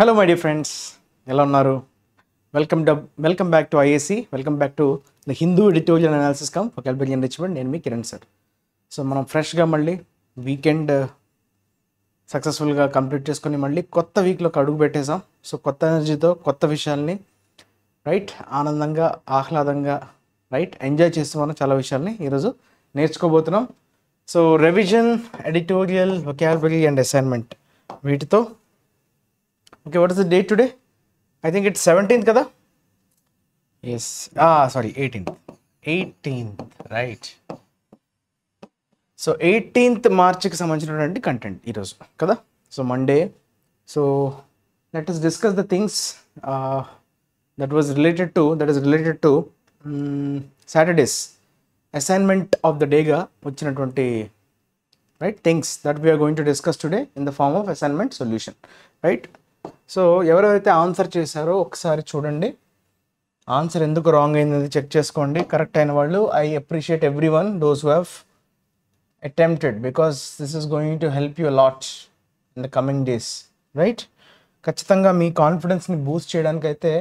Hello my dear friends, ఎలా ఉన్నారు? Welcome back to IAC, welcome back to the Hindu editorial analysis come vocabulary enrichment. నేను మీ Kiran sir. So మనం ఫ్రెష్గా మళ్ళీ weekend సక్సెస్ఫుల్గా కంప్లీట్ చేసుకొని మళ్ళీ కొత్త వీక్లోకి అడుగు పెట్టేసాం. సో కొత్త ఎనర్జీతో కొత్త విషయాల్ని రైట్ ఆనందంగా ఆహ్లాదంగా రైట్ ఎంజాయ్ చేస్తూ మనం చాలా విషయాల్ని ఈరోజు నేర్చుకోబోతున్నాం. So revision, editorial, vocabulary and assignment వీటితో okay, what is the date today? I think it's 17th kada? Yes, sorry, 18th, right. So 18th March ki sambandhinచినటువంటి కంటెంట్ ఈరోజు కదా. So Monday. So let us discuss the things that is related to Saturday's assignment of the day ga వచ్చినటువంటి right things that we are going to discuss today in the form of assignment solution, right. So ఎవరైతే answer చేశారో ఒకసారి చూడండి, answer ఎందుకు wrong అయింది check చేసుకోండి. Correct అయిన వాళ్ళు I appreciate every one those who have attempted, because this is going to help you lot in the coming days, right. ఖచ్చితంగా మీ కాన్ఫిడెన్స్ని బూస్ట్ చేయడానికైతే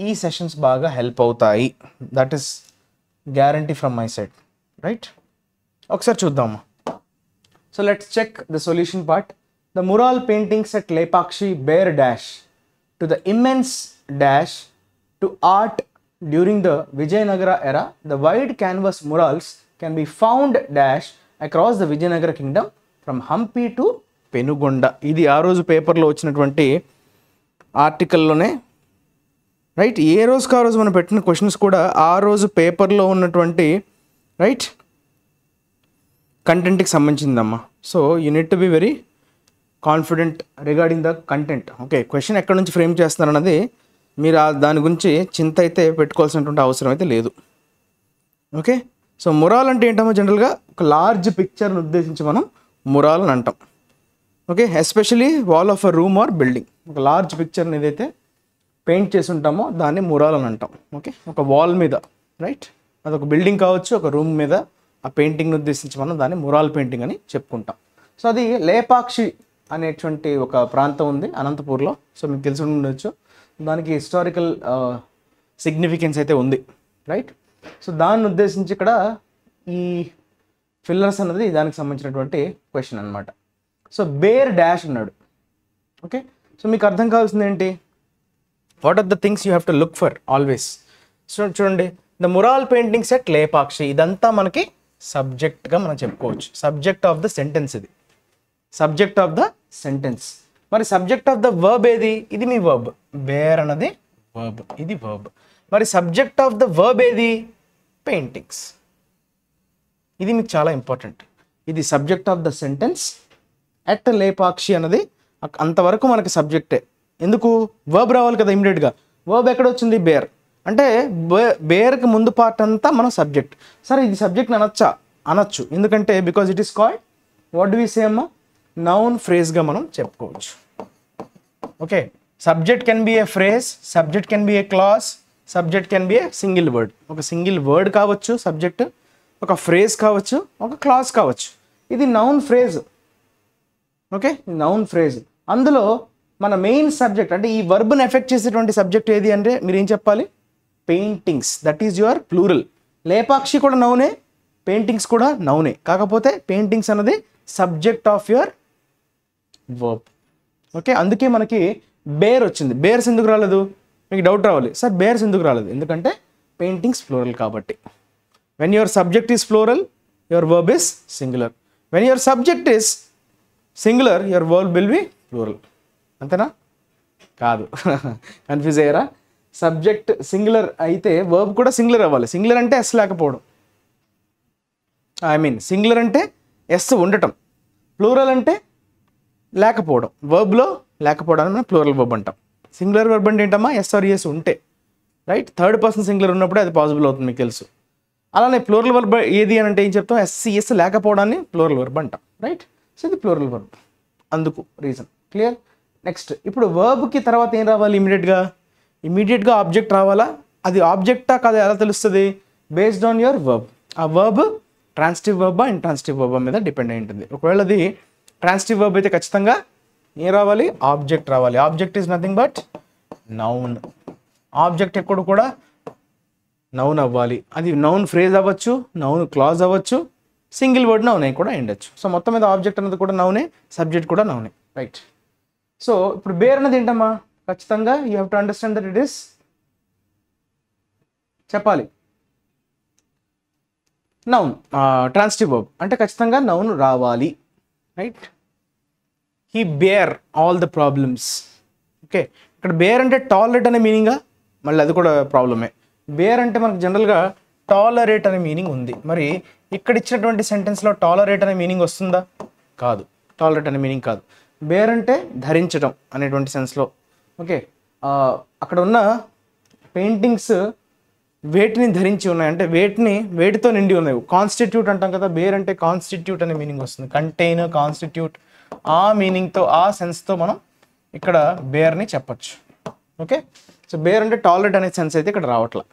ఈ సెషన్స్ బాగా హెల్ప్ అవుతాయి. That is guarantee from my side, right. ఒకసారి చూద్దాము. So let's check the solution part. The mural paintings at Lepakshi bear dash to the immense dash to art during the Vijayanagara era. The wide canvas murals can be found dash across the Vijayanagara kingdom from Hampi to Penugonda. ఇది ఆ రోజు పేపర్లో వచ్చినటువంటి ఆర్టికల్లోనే right. ఏ రోజుకి ఆ రోజు మనం పెట్టిన క్వశ్చన్స్ కూడా ఆ రోజు పేపర్లో ఉన్నటువంటి రైట్ కంటెంట్కి సంబంధించిందమ్మా. So you need to be very confident regarding the content. Okay, question ఎక్కడి నుంచి ఫ్రేమ్ చేస్తున్నారన్నది మీరు దాని గురించి చింత అయితే పెట్టుకోవాల్సినటువంటి అవసరం అయితే లేదు. ఓకే, సో మురాల్ అంటే ఏంటమ్మా, జనరల్గా ఒక లార్జ్ పిక్చర్ని ఉద్దేశించి మనం మురాల్ అని అంటాం. Okay, especially wall of a room or building. ఒక లార్జ్ పిక్చర్ని ఏదైతే పెయింట్ చేసి ఉంటామో దాన్ని మురాల్ అని అంటాం. ఓకే, ఒక వాల్ మీద రైట్, అదొక బిల్డింగ్ కావచ్చు, ఒక రూమ్ మీద ఆ పెయింటింగ్ని ఉద్దేశించి మనం దాన్ని మురాల్ పెయింటింగ్ అని చెప్పుకుంటాం. సో అది లేపాక్షి అనేటువంటి ఒక ప్రాంతం ఉంది అనంతపూర్లో. సో మీకు తెలిసి ఉండొచ్చు, దానికి హిస్టారికల్ సిగ్నిఫికెన్స్ అయితే ఉంది, రైట్. సో దాన్ని ఉద్దేశించి ఇక్కడ ఈ ఫిల్లర్స్ అన్నది దానికి సంబంధించినటువంటి క్వశ్చన్ అనమాట. సో బేర్ డాష్ అన్నాడు. ఓకే, సో మీకు అర్థం కావాల్సింది ఏంటి, what are the things you have to look for always. So చూడండి, the mural painting set Lepakshi, ఇదంతా మనకి సబ్జెక్ట్గా మనం చెప్పుకోవచ్చు. సబ్జెక్ట్ ఆఫ్ ద సెంటెన్స్ ఇది, సబ్జెక్ట్ ఆఫ్ ద సెంటెన్స్. మరి సబ్జెక్ట్ ఆఫ్ ద వర్బ్ ఏది, ఇది మీ వర్బ్. బేర్ అన్నది వర్బ్, ఇది వర్బ్. మరి సబ్జెక్ట్ ఆఫ్ ద వర్బ్ ఏది, పెయింటింగ్స్. ఇది మీకు చాలా ఇంపార్టెంట్. ఇది subject of the sentence at Lepakshi అన్నది అంతవరకు మనకి సబ్జెక్టే. ఎందుకు, వర్బ్ రావాలి కదా ఇమీడియట్గా. వర్బ్ ఎక్కడ వచ్చింది, బేర్. అంటే బేర్కి ముందు పార్ట్ అంతా మనం సబ్జెక్ట్. సరే ఇది సబ్జెక్ట్ని అనొచ్చు, ఎందుకంటే because it is called what do we say అమ్మా, నౌన్ ఫ్రేజ్గా మనం చెప్పుకోవచ్చు. Okay, subject can be a phrase, subject can be a clause, subject can be a single word. ఒక సింగిల్ వర్డ్ కావచ్చు సబ్జెక్ట్, ఒక ఫ్రేజ్ కావచ్చు, ఒక క్లాస్ కావచ్చు. ఇది noun phrase. Okay, noun phrase. అందులో మన మెయిన్ సబ్జెక్ట్ అంటే ఈ వర్బ్ని ఎఫెక్ట్ చేసేటువంటి సబ్జెక్ట్ ఏది అంటే మీరు ఏం చెప్పాలి, paintings. That is your plural. Lepakshi కూడా నౌనే, పెయింటింగ్స్ కూడా నౌనే. కాకపోతే పెయింటింగ్స్ అన్నది subject of your verb. Okay, అందుకే మనకి బేర్ వచ్చింది. బేర్స్ ఎందుకు రాలేదు, మీకు డౌట్ రావాలి, సార్ బేర్స్ ఎందుకు రాలేదు, ఎందుకంటే పెయింటింగ్స్ ఫ్లోరల్ కాబట్టి. When your subject is plural, your verb is singular. When your subject is singular, your verb will be plural. అంతేనా, కాదు కన్ఫ్యూజ్ అయ్యారా. సబ్జెక్ట్ సింగులర్ అయితే వర్బ్ కూడా సింగులర్ అవ్వాలి. సింగులర్ అంటే ఎస్ లేకపోవడం, సింగులర్ అంటే ఎస్ ఉండటం, ప్లూరల్ అంటే లేకపోవడం. వర్బ్లో లేకపోవడానికి మనం ప్లూరల్ వర్బ్ అంటాం. సింగులర్ వర్బ్ అంటే ఏంటమ్మా, ఎస్ ఆర్ ఎస్ ఉంటే రైట్. థర్డ్ పర్సన్ సింగులర్ ఉన్నప్పుడే అది పాసిబుల్ అవుతుంది, మీకు తెలుసు. అలానే ప్లూరల్ వర్బ్ ఏది అని అంటే ఏం చెప్తాం, ఎస్ లేకపోవడాన్ని ప్లూరల్ వర్బ్ అంటాం, రైట్. సో ఇది ప్లూరల్ వర్బ్, అందుకు రీజన్ క్లియర్. నెక్స్ట్, ఇప్పుడు వర్బ్కి తర్వాత ఏం రావాలి, ఇమీడియట్గా ఆబ్జెక్ట్ రావాలా. అది ఆబ్జెక్టా కాదా ఎలా తెలుస్తుంది, బేస్డ్ ఆన్ యువర్ వర్బ్. ఆ verb transitive Warba intransitive Warba మీద డిపెండ్ అయి ఉంటుంది. ఒకవేళ అది ట్రాన్సిటివ్ వర్బ్ అయితే ఖచ్చితంగా ఏం రావాలి? ఆబ్జెక్ట్ రావాలి. Object is nothing but noun. Object ఎప్పుడు కూడా నౌన్ అవ్వాలి. అది నౌన్ ఫ్రేజ్ అవ్వచ్చు, నౌన్ క్లాజ్ అవ్వచ్చు, సింగిల్ వర్డ్ నౌన్ అయి కూడా ఉండొచ్చు. సో మొత్తం మీద ఆబ్జెక్ట్ అనేది కూడా నౌనే, సబ్జెక్ట్ కూడా నౌనే, రైట్. సో ఇప్పుడు బేర్ అనేది ఏంటమ్మా? ఖచ్చితంగా you have to understand that it is, చెప్పాలి, నౌన్, ట్రాన్సిటివ్ వర్బ్ అంటే ఖచ్చితంగా నౌన్ రావాలి, right. He bear all the problems. Okay, ఇక్కడ బేర్ అంటే టాలరేట్ అనే మీనింగా? మళ్ళీ అది కూడా ప్రాబ్లమే. బేర్ అంటే మనకు జనరల్గా టాలరేట్ అనే మీనింగ్ ఉంది. మరి ఇక్కడ ఇచ్చినటువంటి సెంటెన్స్లో టాలరేట్ అనే మీనింగ్ వస్తుందా? కాదు, టాలరేట్ అనే మీనింగ్ కాదు. బేర్ అంటే ధరించడం అనేటువంటి సెన్స్లో. ఓకే, అక్కడ ఉన్న పెయింటింగ్స్ వేటిని ధరించి ఉన్నాయి అంటే వేటితో నిండి ఉన్నాయి. కాన్స్టిట్యూట్ అంటాం కదా, బేర్ అంటే కాన్స్టిట్యూట్ అనే మీనింగ్ వస్తుంది. కంటైన్, కాన్స్టిట్యూట్, ఆ మీనింగ్తో, ఆ సెన్స్తో మనం ఇక్కడ బేర్ని చెప్పచ్చు. ఓకే, సో బేర్ అంటే టాలరేట్ అనే సెన్స్ అయితే ఇక్కడ రావట్లా.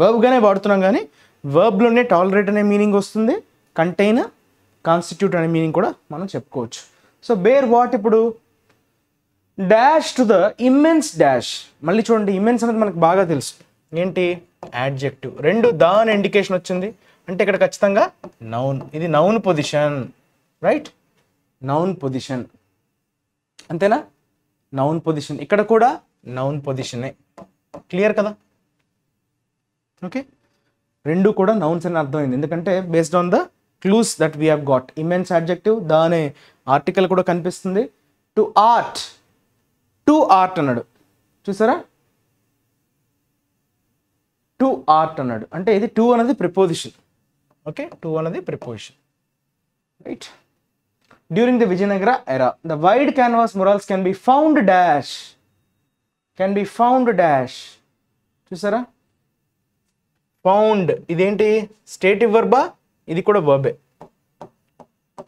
వర్బ్గానే వాడుతున్నాం కానీ వర్బ్లోనే టాలరేట్ అనే మీనింగ్ వస్తుంది, కంటైన్, కాన్స్టిట్యూట్ అనే మీనింగ్ కూడా మనం చెప్పుకోవచ్చు. So bear what? ఇప్పుడు dash to the immense dash. మళ్ళీ చూడండి, ఇమ్మెన్స్ అనేది మనకు బాగా తెలుసు. ఏంటి? యాడ్జెక్టివ్. రెండు దాని ఇండికేషన్ వచ్చింది అంటే ఇక్కడ ఖచ్చితంగా నౌన్. ఇది noun position, right. Noun position, అంతేనా? Noun position. ఇక్కడ కూడా నౌన్ పొజిషనే. క్లియర్ కదా? ఓకే, రెండు కూడా నౌన్స్ అని అర్థమైంది. ఎందుకంటే based on the clues that we have got. Immense adjective, దాని ఆర్టికల్ కూడా కనిపిస్తుంది. టు ఆర్ట్, టు ఆర్ట్ అన్నాడు, చూసారా? టు ఆర్ట్ అన్నాడు అంటే ఇది టు అనేది ప్రిపోజిషన్. ఓకే, టు అనేది preposition, right. During the Vijayanagara era the wide canvas murals can be found dash, can be found dash. చూసారా? ఫౌండ్ ఇదేంటి? స్టేటివ్ వర్బా? ఇది కూడా వర్బే.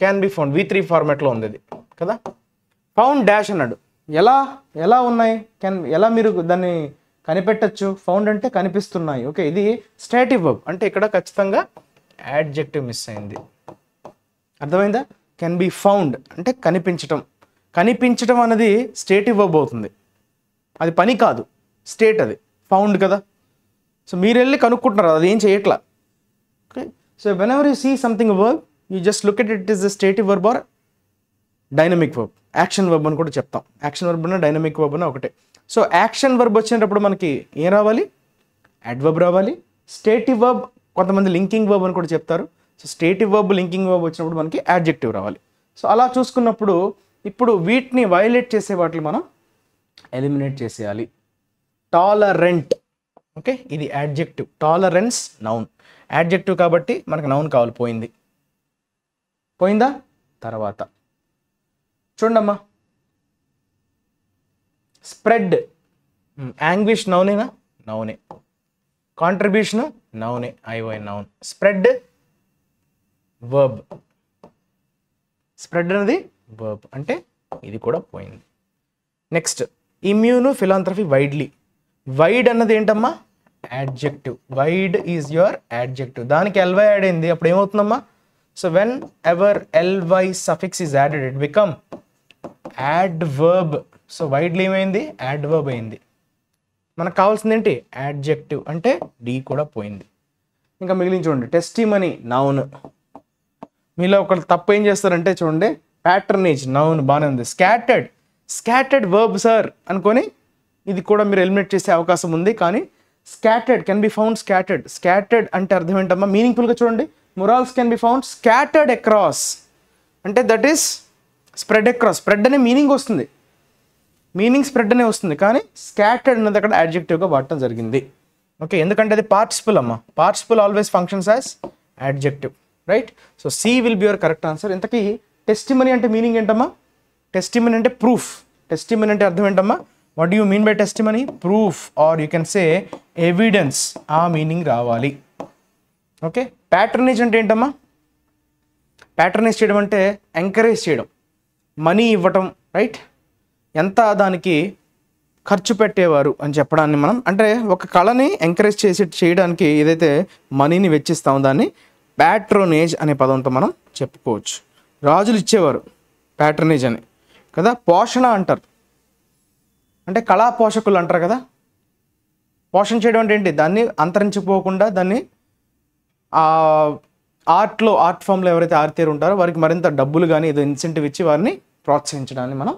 క్యాన్ బి ఫౌండ్ V3 ఫార్మాట్లో ఉంది ఇది కదా. ఫౌండ్ డాష్ అన్నాడు. ఎలా ఉన్నాయి? ఎలా మీరు దాన్ని కనిపెట్టచ్చు? ఫౌండ్ అంటే కనిపిస్తున్నాయి. ఓకే, ఇది స్టేటివ్ వర్బ్ అంటే ఇక్కడ ఖచ్చితంగా యాడ్జెక్టివ్ మిస్ అయింది. అర్థమైందా? కెన్ బి ఫౌండ్ అంటే కనిపించటం. కనిపించటం అనేది స్టేటివ్ వర్బ్ అవుతుంది. అది పని కాదు, స్టేట్. అది ఫౌండ్ కదా. సో మీరు వెళ్ళి కనుక్కుంటున్నారు, అది ఏం చేయట్లా. Okay, so whenever you see something verb you just look at it is the stative verb or dynamic verb. Action verb అని కూడా చెప్తాం. యాక్షన్ వర్బ్ అన్న డైనమిక్ వర్బ్ అన్న ఒకటే. సో యాక్షన్ వర్బ్ వచ్చినప్పుడు మనకి ఏం రావాలి? అడ్వర్బ్ రావాలి. స్టేటివ్ వర్బ్ కొంతమంది లింకింగ్ వర్బ్ అని కూడా చెప్తారు. సో స్టేటివ్ వర్బ్, లింకింగ్ వర్బ్ వచ్చినప్పుడు మనకి యాడ్జెక్టివ్ రావాలి. సో అలా చూసుకున్నప్పుడు ఇప్పుడు వీటిని వైలేట్ చేసే వాటిని మనం ఎలిమినేట్ చేసేయాలి. టాలరెంట్, ఓకే, ఇది యాడ్జెక్టివ్. Tolerance noun. యాడ్జెక్టివ్ కాబట్టి మనకు నౌన్ కావాలి. పోయిందా? తర్వాత చూడమ్మా, స్ప్రెడ్, యాంగ్విష్ నౌనేనా? నౌనే. కాంట్రిబ్యూషన్ నౌనే, IOI noun. Spread verb. Spread అనేది వర్బ్ అంటే ఇది కూడా పోయింది. Next immune philanthropy widely. Wide అన్నది ఏంటమ్మా? Adjective. Wide is your adjective. దానికి ఎల్వై యాడ్ అయింది, అప్పుడు ఏమవుతుందమ్మా? So whenever LY suffix is added it become adverb. So widely ఏమైంది? యాడ్వర్బ్ అయింది. మనకు కావాల్సింది ఏంటి? యాడ్జెక్టివ్ అంటే డి కూడా పోయింది. ఇంకా మిగిలిన చూడండి, టెస్టిమనీ నౌన్. మీలో ఒకరు తప్పు ఏం చేస్తారంటే చూడండి, ప్యాటర్నేజ్ నౌన్ బాగానే ఉంది. స్కాటర్డ్ వర్బ్ సార్ అనుకొని ఇది కూడా మీరు ఎలిమినేట్ చేసే అవకాశం ఉంది. కానీ scattered can be found scattered. Scattered అంటే అర్థం ఏంటమ్మా? మీనింగ్ఫుల్గా చూడండి, murals can be found scattered across అంటే that is spread across. Spread అనే మీనింగ్ వస్తుంది, మీనింగ్ స్ప్రెడ్ అనే వస్తుంది, కానీ స్కాటర్డ్ అనేది అక్కడ యాడ్జెక్టివ్గా వాడటం జరిగింది. ఓకే, ఎందుకంటే అది పార్టిసిపుల్ అమ్మా. Participle always functions as adjective, right. So C will be your correct answer. ఇంతకీ టెస్టిమనీ అంటే మీనింగ్ ఏంటమ్మా? టెస్టిమనీ అంటే ప్రూఫ్. టెస్టిమనీ అంటే అర్థం ఏంటమ్మా? What you mean by testimony? Proof or you can say evidence. ఆ మీనింగ్ రావాలి. ఓకే, ప్యాటర్నేజ్ అంటే ఏంటమ్మా? ప్యాటర్నేజ్ చేయడం అంటే ఎంకరేజ్ చేయడం, మనీ ఇవ్వటం, రైట్. ఎంత దానికి ఖర్చు పెట్టేవారు అని చెప్పడాన్ని మనం, అంటే ఒక కళని ఎంకరేజ్ చేయడానికి ఏదైతే మనీని వెచ్చిస్తామో దాన్ని ప్యాట్రోనేజ్ అనే పదంతో మనం చెప్పుకోవచ్చు. రాజులు ఇచ్చేవారు ప్యాట్రనేజ్ అని, కదా. పోషణ అంటారు, అంటే కళా పోషకులు అంటారు కదా. పోషణ చేయడం అంటే ఏంటి, దాన్ని అంతరించిపోకుండా దాన్ని ఆర్ట్ ఫామ్లో ఎవరైతే ఆరితేరు ఉంటారో వారికి మరింత డబ్బులు కానీ ఏదో ఇన్సెంటివ్ ఇచ్చి వారిని ప్రోత్సహించడాన్ని మనం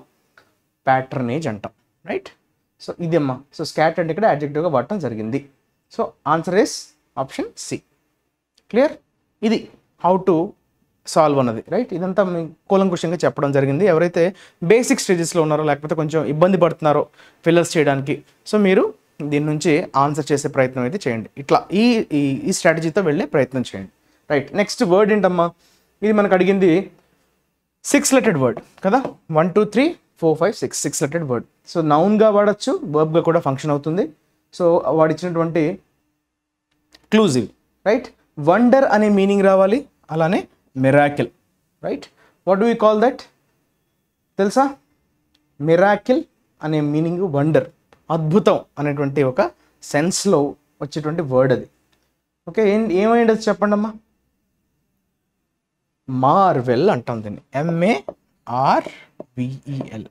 ప్యాట్రనేజ్ అంటాం, రైట్. సో ఇది అమ్మా. సో స్కాటర్డ్ ఇక్కడ అడ్జెక్టివ్గా వాడటం జరిగింది. So answer is option C. Clear. ఇది హౌ టు సాల్వ్ అన్నది, రైట్. ఇదంతా మీ కూలంకుషంగా చెప్పడం జరిగింది. ఎవరైతే బేసిక్ స్టేజెస్లో ఉన్నారో లేకపోతే కొంచెం ఇబ్బంది పడుతున్నారో ఫిల్లర్స్ చేయడానికి, సో మీరు దీని నుంచి ఆన్సర్ చేసే ప్రయత్నం అయితే చేయండి. ఇట్లా ఈ స్ట్రాటజీతో వెళ్ళే ప్రయత్నం చేయండి, రైట్. నెక్స్ట్ వర్డ్ ఏంటమ్మా, ఇది మనకు అడిగింది 6 లెటెడ్ వర్డ్ కదా. 1 2 3 4 5 6 లెటెడ్ వర్డ్. సో నౌన్గా వాడచ్చు, వర్బ్గా కూడా ఫంక్షన్ అవుతుంది. సో వాడిచ్చినటువంటి క్లూజ్ ఇవి, రైట్. వండర్ అనే మీనింగ్ రావాలి, అలానే miracle, right. What do you call that తెలుసా? మిరాకిల్ అనే మీనింగ్ వండర్, అద్భుతం అనేటువంటి ఒక సెన్స్లో వచ్చేటువంటి వర్డ్ అది. ఓకే, ఏమైంది చెప్పండి అమ్మా. మార్వెల్ అంటాం దీన్ని, MARVEL,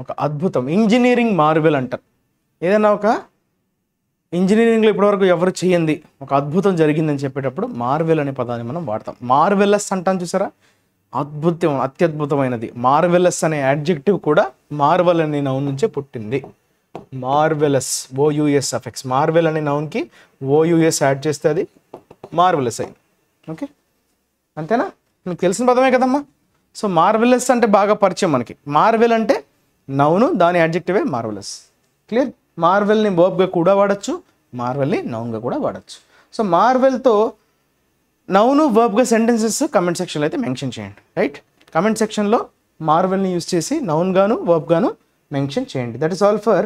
ఒక అద్భుతం. ఇంజనీరింగ్ మార్వెల్ అంటారు. ఏదైనా ఒక ఇంజనీరింగ్లో ఇప్పటివరకు ఎవరు చేయండి ఒక అద్భుతం జరిగిందని చెప్పేటప్పుడు మార్వెల్ అనే పదాన్ని మనం వాడతాం. మార్వెలస్ అంటాం చూసారా, అద్భుతం, అత్యద్భుతమైనది. మార్వెలస్ అనే అడ్జెక్టివ్ కూడా మార్వెల్ అనే నౌన్ నుంచే పుట్టింది. Marvellous, OUS affix. మార్వెల్ అనే నౌన్కి OUS యాడ్ చేస్తే అది మార్వెలస్ అయింది. ఓకే, అంతేనా? మీకు తెలిసిన పదమే కదమ్మా. సో మార్వెలస్ అంటే బాగా పరిచయం మనకి. మార్వెల్ అంటే నౌను, దాని అడ్జెక్టివే మార్వెలస్. క్లియర్. మార్వెల్ని వర్బ్గా కూడా వాడచ్చు, మార్వెల్ని నౌన్గా కూడా వాడచ్చు. సో మార్వెల్తో నౌను వర్బ్గా సెంటెన్సెస్ కమెంట్ సెక్షన్లో అయితే మెన్షన్ చేయండి, రైట్. కమెంట్ సెక్షన్లో మార్వెల్ని యూజ్ చేసి నౌన్ గాను వర్బ్ గాను మెన్షన్ చేయండి. That is all for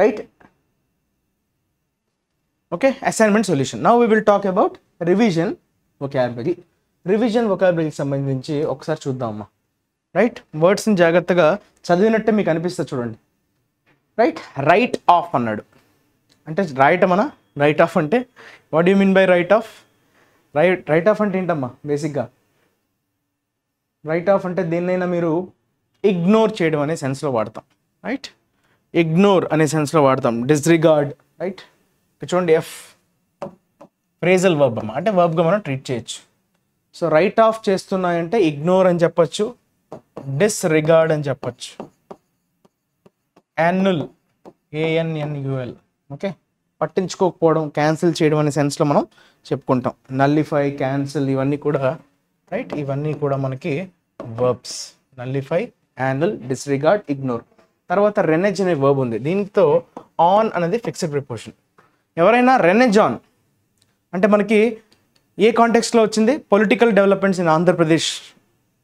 right. Okay, assignment solution. Now we will talk about revision vocabulary. Revision వొకాబులరీకి సంబంధించి ఒకసారి చూద్దామమ్మా, రైట్. వర్డ్స్ని జాగ్రత్తగా చదివినట్టే మీకు అనిపిస్తుంది చూడండి, రైట్. రైట్ ఆఫ్ అన్నాడు అంటే రాయటమనా? రైట్ ఆఫ్ అంటే what you mean by right of? Right of అంటే ఏంటమ్మా? బేసిక్గా రైట్ ఆఫ్ అంటే దేన్నైనా మీరు ఇగ్నోర్ చేయడం అనే సెన్స్లో వాడతాం, రైట్. ఇగ్నోర్ అనే సెన్స్లో వాడతాం. Disregard, right. చూడండి, ఎఫ్ ఫ్రేజల్ వర్బ్ అమ్మా, అంటే వర్బ్గా మనం ట్రీట్ చేయొచ్చు. సో రైట్ ఆఫ్ చేస్తున్నాయంటే ఇగ్నోర్ అని చెప్పచ్చు, డిస్రిగార్డ్ అని చెప్పచ్చు. యాన్యుల్, ANNUL, ఓకే. పట్టించుకోకపోవడం, క్యాన్సిల్ చేయడం అనే సెన్స్లో మనం చెప్పుకుంటాం. నల్లిఫై, క్యాన్సిల్, ఇవన్నీ కూడా, రైట్. ఇవన్నీ కూడా మనకి verbs. Nullify, annul, disregard, ignore. తర్వాత రెనెజ్ అనే వర్బ్ ఉంది. దీంతో ఆన్ అనేది ఫిక్స్డ్ ప్రిపోజిషన్. ఎవరైనా రెనెజ్ ఆన్ అంటే మనకి ఏ కాంటెక్స్ట్లో వచ్చింది? Political developments in Andhra Pradesh.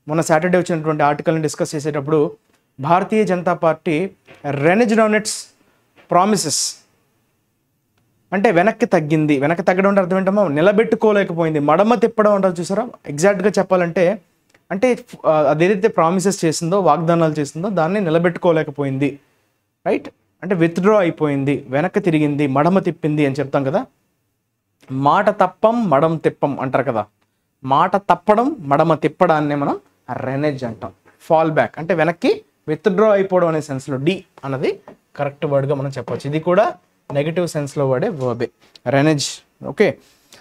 మొన్న సాటర్డే వచ్చినటువంటి ఆర్టికల్ని డిస్కస్ చేసేటప్పుడు Bharatiya Janata party reneged on its promises అంటే వెనక్కి తగ్గింది. వెనక్కి తగ్గడం అంటే అర్థం ఏంటమ్మా? నిలబెట్టుకోలేకపోయింది. మడమ తిప్పడం అంటారు చూసారా. ఎగ్జాక్ట్గా చెప్పాలంటే అంటే అదేదైతే ప్రామిసెస్ చేసిందో, వాగ్దానాలు చేసిందో దాన్ని నిలబెట్టుకోలేకపోయింది, రైట్. అంటే విత్డ్రా అయిపోయింది, వెనక్కి తిరిగింది, మడమ తిప్పింది అని చెప్తాం కదా. మాట తప్పం మడమ తిప్పం అంటారు కదా. మాట తప్పడం మడమ తిప్పడాన్నే మనం రెనెజ్ అంటాం. ఫాల్ బ్యాక్ అంటే వెనక్కి విత్డ్రా అయిపోవడం అనే సెన్స్లో డి అన్నది కరెక్ట్ వర్డ్గా మనం చెప్పొచ్చు. ఇది కూడా నెగిటివ్ సెన్స్లో వాడే వర్బే renege, okay.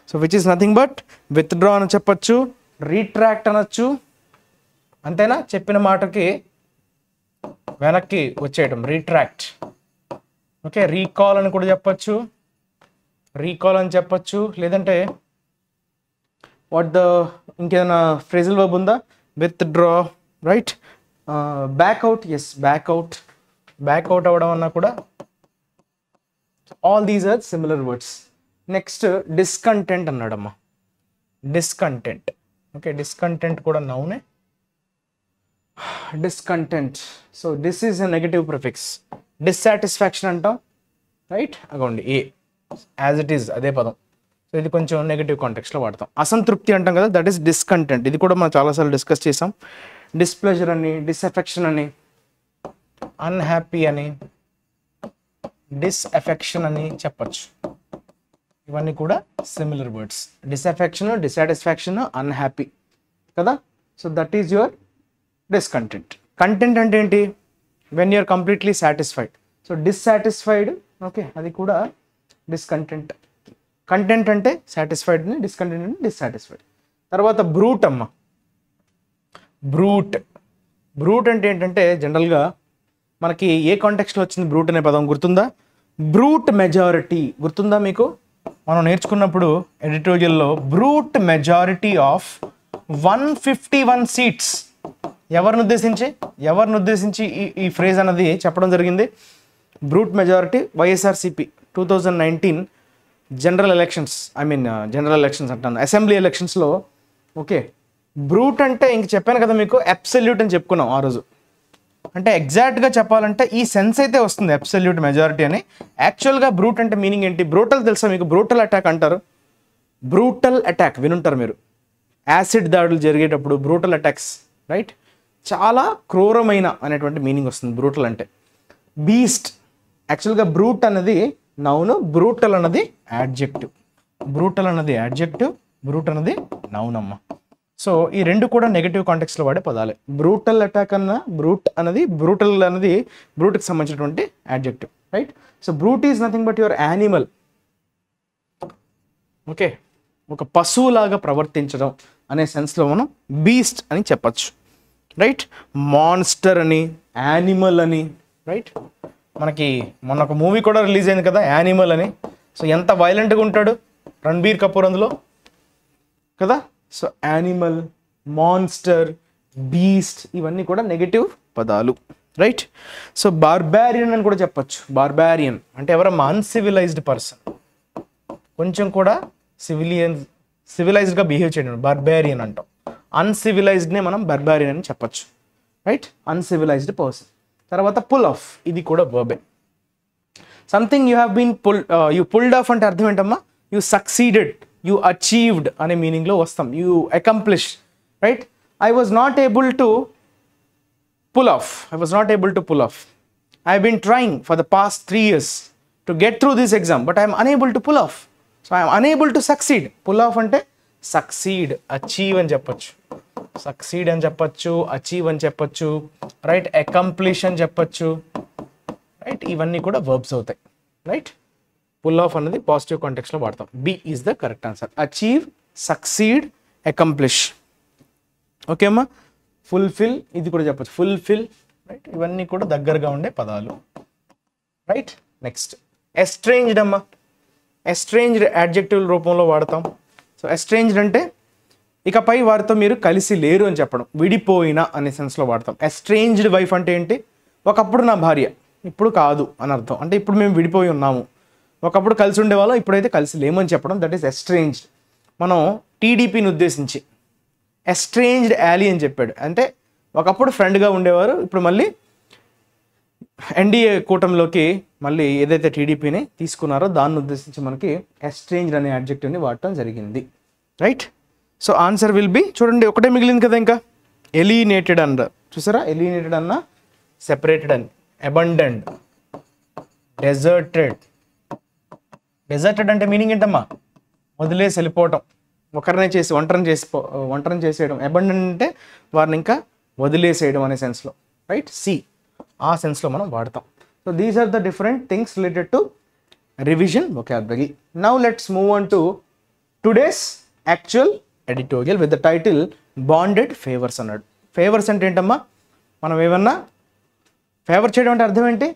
So which is nothing but withdraw అని చెప్పచ్చు, రీట్రాక్ట్ అనొచ్చు, అంతేనా. చెప్పిన మాటకి వెనక్కి వచ్చేయటం రీట్రాక్ట్, ఓకే. రీకాల్ అని కూడా చెప్పచ్చు, రీకాల్ అని చెప్పచ్చు. లేదంటే ఇంకేదైనా ఫ్రేజల్ వర్బ్ ఉందా? Withdraw, right. Back out, yes, back out అవ్వడం అన్నా కూడా. All these are similar words. Next discontent అన్నాడమ్మా. Discontent, okay. డిస్కంటెంట్ కూడా నౌనే. Discontent, so this is a negative prefix. Dissatisfaction అంటాం, రైట్. అగోండి ఏ యాజ్ ఇట్ ఈజ్ అదే పదం. సో ఇది కొంచెం నెగిటివ్ కాంటెక్స్లో వాడతాం. అసంతృప్తి అంటాం కదా, దట్ ఈస్ డిస్కంటెంట్. ఇది కూడా మనం చాలాసార్లు డిస్కస్ చేసాం. డిస్ప్లెజర్ అని, డిస్అఫెక్షన్ అని, అన్హ్యాపీ అని, డిస్అఫెక్షన్ అని చెప్పచ్చు. ఇవన్నీ కూడా similar words. Disaffection, dissatisfaction, unhappy కదా. So that is your discontent. Content అంటే ఏంటి? When you're completely satisfied. So dissatisfied, okay, అది కూడా డిస్కంటెంట్. కంటెంట్ అంటే సాటిస్ఫైడ్ని, డిస్కంటెంట్ అంటే డిస్సాటిస్ఫైడ్. తర్వాత బ్రూట్ అమ్మ. బ్రూట్ అంటే ఏంటంటే జనరల్గా మనకి ఏ కాంటెక్స్ట్లో వచ్చింది బ్రూట్ అనే పదం గుర్తుందా? బ్రూట్ మెజారిటీ గుర్తుందా మీకు? మనం నేర్చుకున్నప్పుడు ఎడిటోరియల్లో బ్రూట్ మెజారిటీ ఆఫ్ 151 సీట్స్ ఎవరిని ఉద్దేశించి ఈ ఫ్రేజ్ అన్నది చెప్పడం జరిగింది. Brute majority YSRCP 2019 general elections అంటాను, అసెంబ్లీ ఎలక్షన్స్లో. ఓకే, బ్రూట్ అంటే ఇంక చెప్పాను కదా మీకు, అబ్సల్యూట్ అని చెప్పుకున్నాం ఆ రోజు. అంటే ఎగ్జాక్ట్గా చెప్పాలంటే ఈ సెన్స్ అయితే వస్తుంది, అబ్సల్యూట్ మెజారిటీ అని. యాక్చువల్గా బ్రూట్ అంటే మీనింగ్ ఏంటి? బ్రూటల్ తెలుసా మీకు? బ్రూటల్ అటాక్ అంటారు. బ్రూటల్ అటాక్ వినుంటారు మీరు. యాసిడ్ దాడులు జరిగేటప్పుడు బ్రూటల్ అటాక్స్, రైట్? చాలా క్రూరమైన అనేటువంటి మీనింగ్ వస్తుంది బ్రూటల్ అంటే. బీస్ట్, యాక్చువల్గా బ్రూట్ అన్నది నౌన్, బ్రూటల్ అన్నది యాడ్జెక్టివ్. బ్రూటల్ అన్నది నౌన్ అమ్మ. సో ఈ రెండు కూడా నెగటివ్ కాంటెక్స్లో వాడే పదాలే. బ్రూటల్ అటాక్ అన్న బ్రూటల్ అనేది బ్రూట్కి సంబంధించినటువంటి adjective, right? So brute is nothing but your animal. Okay, ఒక పశువులాగా ప్రవర్తించడం అనే సెన్స్లో మనం బీస్ట్ అని చెప్పచ్చు, రైట్? మాన్స్టర్ అని, యానిమల్ అని, రైట్? మనకి మొన్న ఒక మూవీ కూడా రిలీజ్ అయింది కదా, యానిమల్ అని. సో ఎంత వైలెంట్గా ఉంటాడు రణబీర్ కపూర్ అందులో కదా. సో యానిమల్, మాన్స్టర్, బీస్ట్ ఇవన్నీ కూడా నెగటివ్ పదాలు, రైట్? సో బార్బారియన్ అని కూడా చెప్పచ్చు. బార్బారియన్ అంటే ఎవరమ్మా? అన్సివిలైజ్డ్ పర్సన్, కొంచెం కూడా సివిలైజ్డ్గా బిహేవ్ చేయడం బార్బారియన్ అంటాం. అన్సివిలైజ్డ్నే మనం బార్బారియన్ అని చెప్పచ్చు, రైట్? Uncivilised person. తర్వాత పుల్ ఆఫ్, ఇది కూడా వర్బే. Something you have been pulled off అంటే అర్థం ఏంటమ్మా? యూ సక్సీడెడ్, యూ అచీవ్డ్ అనే మీనింగ్లో వస్తాం. You accomplish, right? I was not able to pull off. I been trying for the past 3 years to get through this exam but I'm unable to pull off. So I'm unable to succeed. Pull off అంటే succeed, achieve అని చెప్పచ్చు. Succeed అని చెప్పచ్చు, achieve అని చెప్పచ్చు, right? Accomplish అని చెప్పచ్చు, right? ఇవన్నీ కూడా వర్బ్స్ అవుతాయి, రైట్? పుల్ ఆఫ్ అనేది పాజిటివ్ కాంటెక్స్లో వాడతాం. B is the correct answer. Achieve, succeed, accomplish. Okay అమ్మా. ఫుల్ఫిల్, ఇది కూడా చెప్పచ్చు. Fulfil, right? ఇవన్నీ కూడా దగ్గరగా ఉండే పదాలు, రైట్? నెక్స్ట్ ఎస్ట్రేంజ్డ్ అమ్మా. ఎస్ట్రేంజ్డ్ యాడ్జెక్టివ్ రూపంలో వాడతాం. సో ఎస్ట్రేంజ్డ్ అంటే ఇకపై వారితో మీరు కలిసి లేరు అని చెప్పడం, విడిపోయిన అనే సెన్స్లో వాడతాం. ఎస్ట్రేంజ్డ్ వైఫ్ అంటే ఏంటి? ఒకప్పుడు నా భార్య, ఇప్పుడు కాదు అని అర్థం. అంటే ఇప్పుడు మేము విడిపోయి ఉన్నాము, ఒకప్పుడు కలిసి ఉండేవాళ్ళం, ఇప్పుడైతే కలిసి లేమని చెప్పడం, దట్ ఈస్ ఎస్ట్రేంజ్డ్. మనం టీడీపీని ఉద్దేశించి ఎస్ట్రేంజ్డ్ యాలీ అని చెప్పాడు. అంటే ఒకప్పుడు ఫ్రెండ్గా ఉండేవారు, ఇప్పుడు మళ్ళీ ఎన్డీఏ కూటమిలోకి మళ్ళీ ఏదైతే టీడీపీని తీసుకున్నారో దాన్ని ఉద్దేశించి మనకి ఎస్ట్రేంజ్డ్ అనే అడ్జెక్టివ్ని వాడటం జరిగింది, right? So answer will be, చూడండి ఒకటే మిగిలింది కదా ఇంకా, ఎలినేటెడ్ అన్న. చూసారా? ఎలినేటెడ్ అన్న, సెపరేటెడ్ అని, అబండెంట్, డెజర్టెడ్. డెజర్టెడ్ అంటే మీనింగ్ ఏంటమ్మా? వదిలేసి వెళ్ళిపోవటం, ఒంటరిని చేసేయడం. అబండెంట్ అంటే వారిని ఇంకా వదిలేసేయడం అనే సెన్స్లో, రైట్? సి, ఆ సెన్స్లో మనం వాడతాం. So these are the different things related to revision vocabulary. Now let's move on to today's actual editorial with the title bonded favours అన్నాడు. ఫేవర్స్ అంటే ఏంటమ్మా? మనం ఏమన్నా ఫేవర్ చేయడం అంటే అర్థం ఏంటి?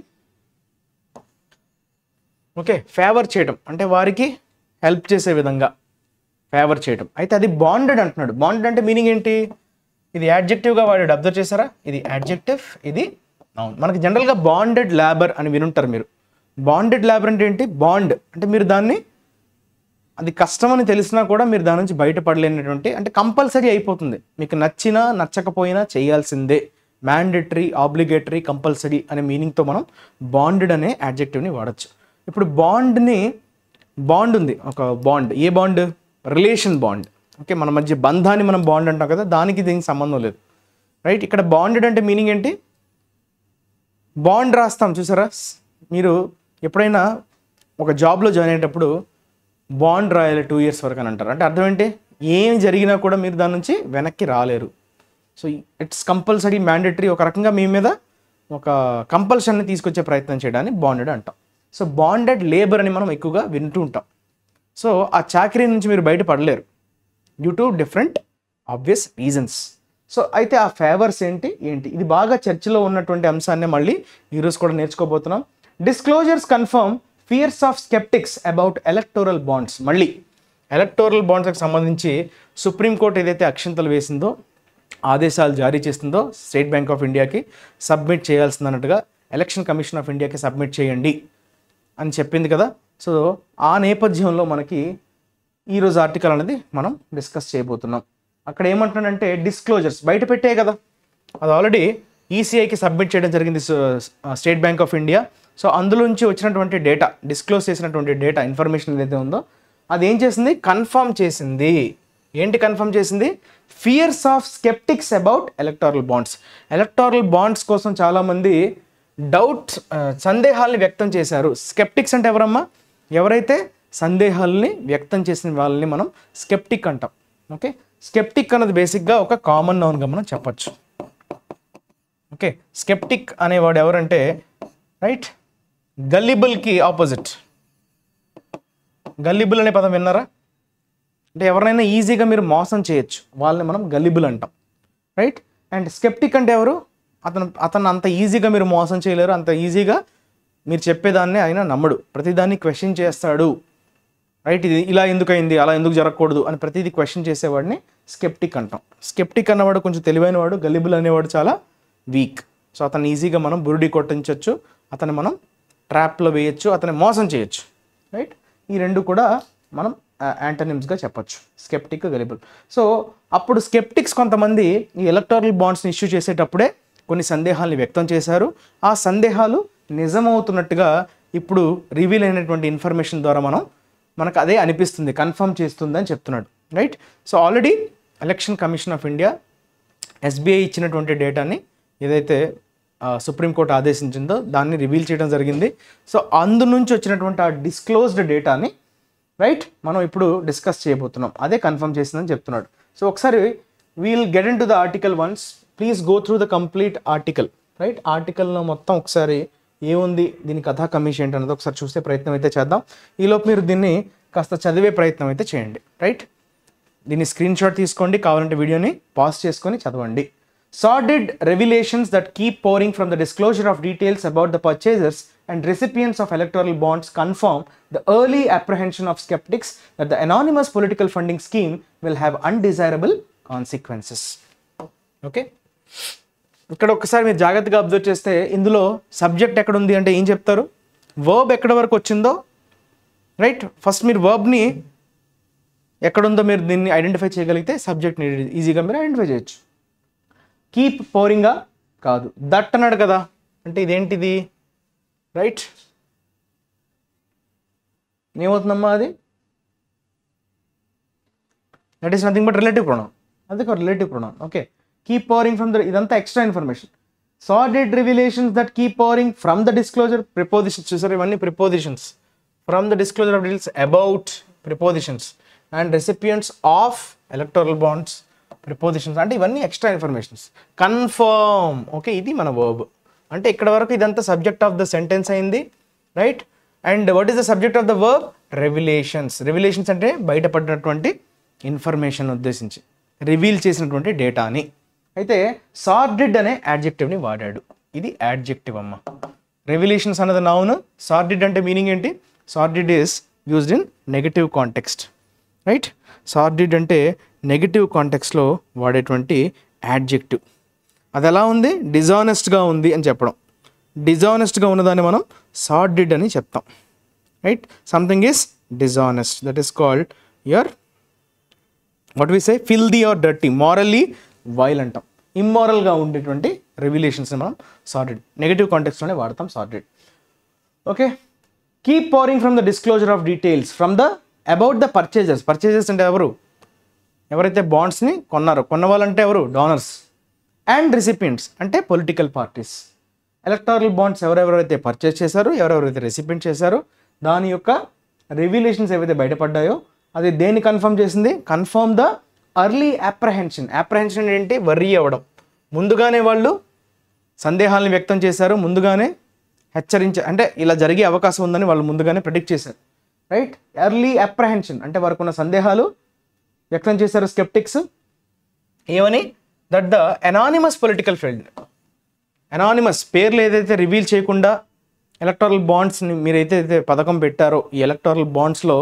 ఓకే, ఫేవర్ చేయడం అంటే వారికి హెల్ప్ చేసే విధంగా ఫేవర్ చేయడం. అయితే అది బాండెడ్ అంటున్నాడు. బాండెడ్ అంటే మీనింగ్ ఏంటి? ఇది యాడ్జెక్టివ్గా వాడాడు, అబ్జర్వ్ చేశారా? ఇది యాడ్జెక్టివ్, ఇది నౌన్. మనకి జనరల్గా బాండెడ్ లేబర్ అని వినుంటారు మీరు. బాండెడ్ లేబర్ అంటే ఏంటి? బాండ్ అంటే మీరు దాన్ని, అది కష్టం అని తెలిసినా కూడా మీరు దాని నుంచి బయటపడలేనటువంటి, అంటే కంపల్సరీ అయిపోతుంది, మీకు నచ్చినా నచ్చకపోయినా చేయాల్సిందే, మ్యాండేటరీ, ఆబ్లిగేటరీ, కంపల్సరీ అనే మీనింగ్తో మనం బాండెడ్ అనే యాడ్జెక్టివ్ని వాడచ్చు. ఇప్పుడు బాండ్ ఉంది, ఒక బాండ్. ఏ బాండ్? Relation bond. ఓకే, మన మధ్య బంధాన్ని మనం బాండ్ అంటాం కదా, దానికి దీనికి సంబంధం లేదు, రైట్? ఇక్కడ బాండెడ్ అంటే మీనింగ్ ఏంటి? బాండ్ రాస్తాం చూసారా? మీరు ఎప్పుడైనా ఒక జాబ్లో జాయిన్ అయ్యేటప్పుడు బాండ్ రాయాలి 2 years వరకు అని అంటారు. అంటే అర్థం ఏంటి? ఏం జరిగినా కూడా మీరు దాని నుంచి వెనక్కి రాలేరు, సో ఇట్స్ కంపల్సరీ మ్యాండేటరీ, ఒక రకంగా మీ మీద ఒక కంపల్షన్ని తీసుకొచ్చే ప్రయత్నం చేయడాన్ని బాండెడ్ అంటాం. సో బాండెడ్ లేబర్ అని మనం ఎక్కువగా వింటూ ఉంటాం. సో ఆ చాకరీ నుంచి మీరు బయటపడలేరు due to different obvious reasons. So అయితే ఆ ఫేవర్స్ ఏంటి, ఇది బాగా చర్చలో ఉన్నటువంటి అంశాన్ని మళ్ళీ ఈరోజు కూడా నేర్చుకోబోతున్నాం. Disclosures confirm fears of skeptics about electoral bonds. మళ్ళీ ఎలక్టోరల్ బాండ్స్కి సంబంధించి సుప్రీంకోర్టు ఏదైతే అక్షింతలు వేసిందో, ఆదేశాలు జారీ చేస్తుందో స్టేట్ బ్యాంక్ ఆఫ్ ఇండియాకి సబ్మిట్ చేయాల్సిందన్నట్టుగా ఎలక్షన్ కమిషన్ ఆఫ్ ఇండియాకి సబ్మిట్ చేయండి అని చెప్పింది కదా. సో ఆ నేపథ్యంలో మనకి ఈరోజు ఆర్టికల్ అనేది మనం డిస్కస్ చేయబోతున్నాం. అక్కడ ఏమంటున్నాడంటే డిస్క్లోజర్స్ బయట పెట్టే కదా, అది ఆల్రెడీ ఈసీఐకి సబ్మిట్ చేయడం జరిగింది state bank of India. So అందులోంచి వచ్చినటువంటి డేటా, డిస్క్లోజ్ చేసినటువంటి డేటా ఇన్ఫర్మేషన్ ఏదైతే ఉందో అది ఏం చేసింది, కన్ఫర్మ్ చేసింది. ఏంటి కన్ఫర్మ్ చేసింది, fears of skeptics about electoral bonds. Electoral bonds కోసం చాలామంది సందేహాల్ని వ్యక్తం చేశారు. స్కెప్టిక్స్ అంటే ఎవరమ్మా, ఎవరైతే సందేహాల్ని వ్యక్తం చేసిన వాళ్ళని మనం స్కెప్టిక్ అంటాం. ఓకే, స్కెప్టిక్ అన్నది బేసిక్గా ఒక కామన్ నౌన్గా మనం చెప్పచ్చు. ఓకే, స్కెప్టిక్ అనేవాడు ఎవరంటే రైట్ గల్లిబుల్కి ఆపోజిట్. గల్లిబుల్ అనే పదం విన్నారా? అంటే ఎవరైనా ఈజీగా మీరు మోసం చేయొచ్చు, వాళ్ళని మనం గల్లిబుల్ అంటాం. రైట్, అండ్ స్కెప్టిక్ అంటే ఎవరు, అతను అంత ఈజీగా మీరు మోసం చేయలేరు, అంత ఈజీగా మీరు చెప్పేదాన్ని ఆయన నమ్మడు, ప్రతిదాన్ని క్వశ్చన్ చేస్తాడు. రైట్, ఇది ఇలా ఎందుకు అయింది, అలా ఎందుకు జరగకూడదు అని ప్రతిదీ క్వశ్చన్ చేసేవాడిని స్కెప్టిక్ అంటాం. స్కెప్టిక్ అన్నవాడు కొంచెం తెలివైన వాడు, గల్లిబుల్ అనేవాడు చాలా వీక్. సో అతను ఈజీగా మనం బురుడి కొట్టించవచ్చు, అతన్ని మనం ట్రాప్లో వేయచ్చు, అతన్ని మోసం చేయొచ్చు. రైట్, ఈ రెండు కూడా మనం యాంటనిమ్స్గా చెప్పచ్చు, స్కెప్టిక్, గలిబుల్. సో అప్పుడు స్కెప్టిక్స్ కొంతమంది ఈ ఎలక్టోరల్ బాండ్స్ని ఇష్యూ చేసేటప్పుడే కొన్ని సందేహాలను వ్యక్తం చేశారు. ఆ సందేహాలు నిజమవుతున్నట్టుగా ఇప్పుడు రివీల్ అయినటువంటి ఇన్ఫర్మేషన్ ద్వారా మనకు అదే అనిపిస్తుంది, కన్ఫర్మ్ చేస్తుంది అని చెప్తున్నాడు. Right, so already election commission of India SBI ఇచ్చినటువంటి డేటాని ఏదైతే సుప్రీంకోర్టు ఆదేశించిందో దాన్ని రివీల్ చేయడం జరిగింది. సో అందు నుంచి వచ్చినటువంటి ఆ డిస్క్లోజ్డ్ డేటాని రైట్ మనం ఇప్పుడు డిస్కస్ చేయబోతున్నాం, అదే కన్ఫర్మ్ చేసిందని చెప్తున్నాడు. సో ఒకసారి we'll get into the article once, please go through the complete article. Right, ఆర్టికల్లో మొత్తం ఒకసారి ఏముంది, దీని కథా కమిషన్ ఏంటి అన్నది ఒకసారి చూసే ప్రయత్నం అయితే చేద్దాం. ఈలోపు మీరు దీన్ని కాస్త చదివే ప్రయత్నం అయితే చేయండి. రైట్, దీన్ని స్క్రీన్ షాట్ తీసుకోండి, కావాలంటే వీడియోని పాజ్ చేసుకొని చదవండి. Sordid revelations that keep pouring from the disclosure of details about the purchasers and recipients of electoral bonds confirm the early apprehension of skeptics that the anonymous political funding scheme will have undesirable consequences. Okay? ఇక్కడ ఒకసారి మీరు జాగ్రత్తగా observe చేస్తే ఇందులో subject ఎక్కడ ఉంది అంటే ఏం చెప్తారు, వర్బ్ ఎక్కడ వరకు వచ్చిందో. రైట్, ఫస్ట్ మీరు వర్బ్ని ఎక్కడుందో మీరు దీన్ని ఐడెంటిఫై చేయగలిగితే సబ్జెక్ట్ని ఈజీగా మీరు ఐడెంటిఫై చేయొచ్చు. కీప్ పోరింగా కాదు, దట్ అన్నాడు కదా, అంటే ఇదేంటిది, రైట్ ఏమవుతుందమ్మా అది, that is nothing but relative pronoun, అందుకే relative pronoun. Okay, keep pouring from the, ఇదంతా extra information. Sordid revelations that keep pouring from the disclosure, prepositions చూసారు, ఇవన్నీ prepositions. From the disclosure of details about, prepositions. And recipients of electoral bonds, prepositions. అంటే ఇవన్నీ extra informations. Confirm, okay, ఇది మన verb. అంటే ఇక్కడ వరకు ఇదంతా సబ్జెక్ట్ ఆఫ్ ద సెంటెన్స్ అయింది. Right, and what is the subject of the verb, revelations. Revelations అంటే బయటపడినటువంటి ఇన్ఫర్మేషన్ ఉద్దేశించి రివీల్ చేసినటువంటి డేటాని. అయితే సార్డిడ్ అనే యాడ్జెక్టివ్ని వాడాడు, ఇది యాడ్జెక్టివ్ అమ్మ. రెవిలేషన్స్ అన్నది నౌన్, సార్డిడ్ అంటే మీనింగ్ ఏంటి, sordid is used in negative context. Right, sordid అంటే నెగిటివ్ కాంటెక్స్లో వాడేటువంటి యాడ్జెక్టివ్. అది ఎలా ఉంది, డిజానెస్ట్గా ఉంది అని చెప్పడం. డిజానెస్ట్గా ఉన్నదాన్ని మనం సార్డిడ్ అని చెప్తాం. Right, something is dishonest, that is called your what we say filthy or dirty, morally vile అంటాం. ఇమ్మోరల్గా ఉండేటువంటి రెవిలేషన్స్ని మనం సార్డిడ్, నెగిటివ్ కాంటెక్స్లోనే వాడతాం sordid. Okay, keep pouring from the disclosure of details from the about the purchasers. Purchasers అంటే ఎవరు, ఎవరైతే బాండ్స్ని కొన్నారో, కొన్నవాళ్ళంటే ఎవరు, డోనర్స్. అండ్ రిసిపియంట్స్ అంటే పొలిటికల్ పార్టీస్. ఎలక్టోరల్ బాండ్స్ ఎవరెవరైతే పర్చేస్ చేశారో, ఎవరెవరైతే రెసిపియంట్ చేశారో, దాని యొక్క రెవ్యులేషన్స్ ఏవైతే బయటపడ్డాయో అది దేన్ని కన్ఫర్మ్ చేసింది, కన్ఫర్మ్ ద ఎర్లీ అప్రహెన్షన్ ఏంటి, వర్రీ అవ్వడం, ముందుగానే వాళ్ళు సందేహాలను వ్యక్తం చేశారు, ముందుగానే అంటే ఇలా జరిగే అవకాశం ఉందని వాళ్ళు ముందుగానే ప్రెడిక్ట్ చేశారు, రైట్. ఎర్లీ అప్రహెన్షన్ అంటే వారికి ఉన్న సందేహాలు వ్యక్తం చేశారు స్కెప్టిక్స్. ఏమని, that the anonymous political field, anonymous పేర్లు ఏదైతే రివీల్ చేయకుండా ఎలక్టోరల్ బాండ్స్ని మీరైతే పథకం పెట్టారో, ఈ ఎలక్టోరల్ బాండ్స్లో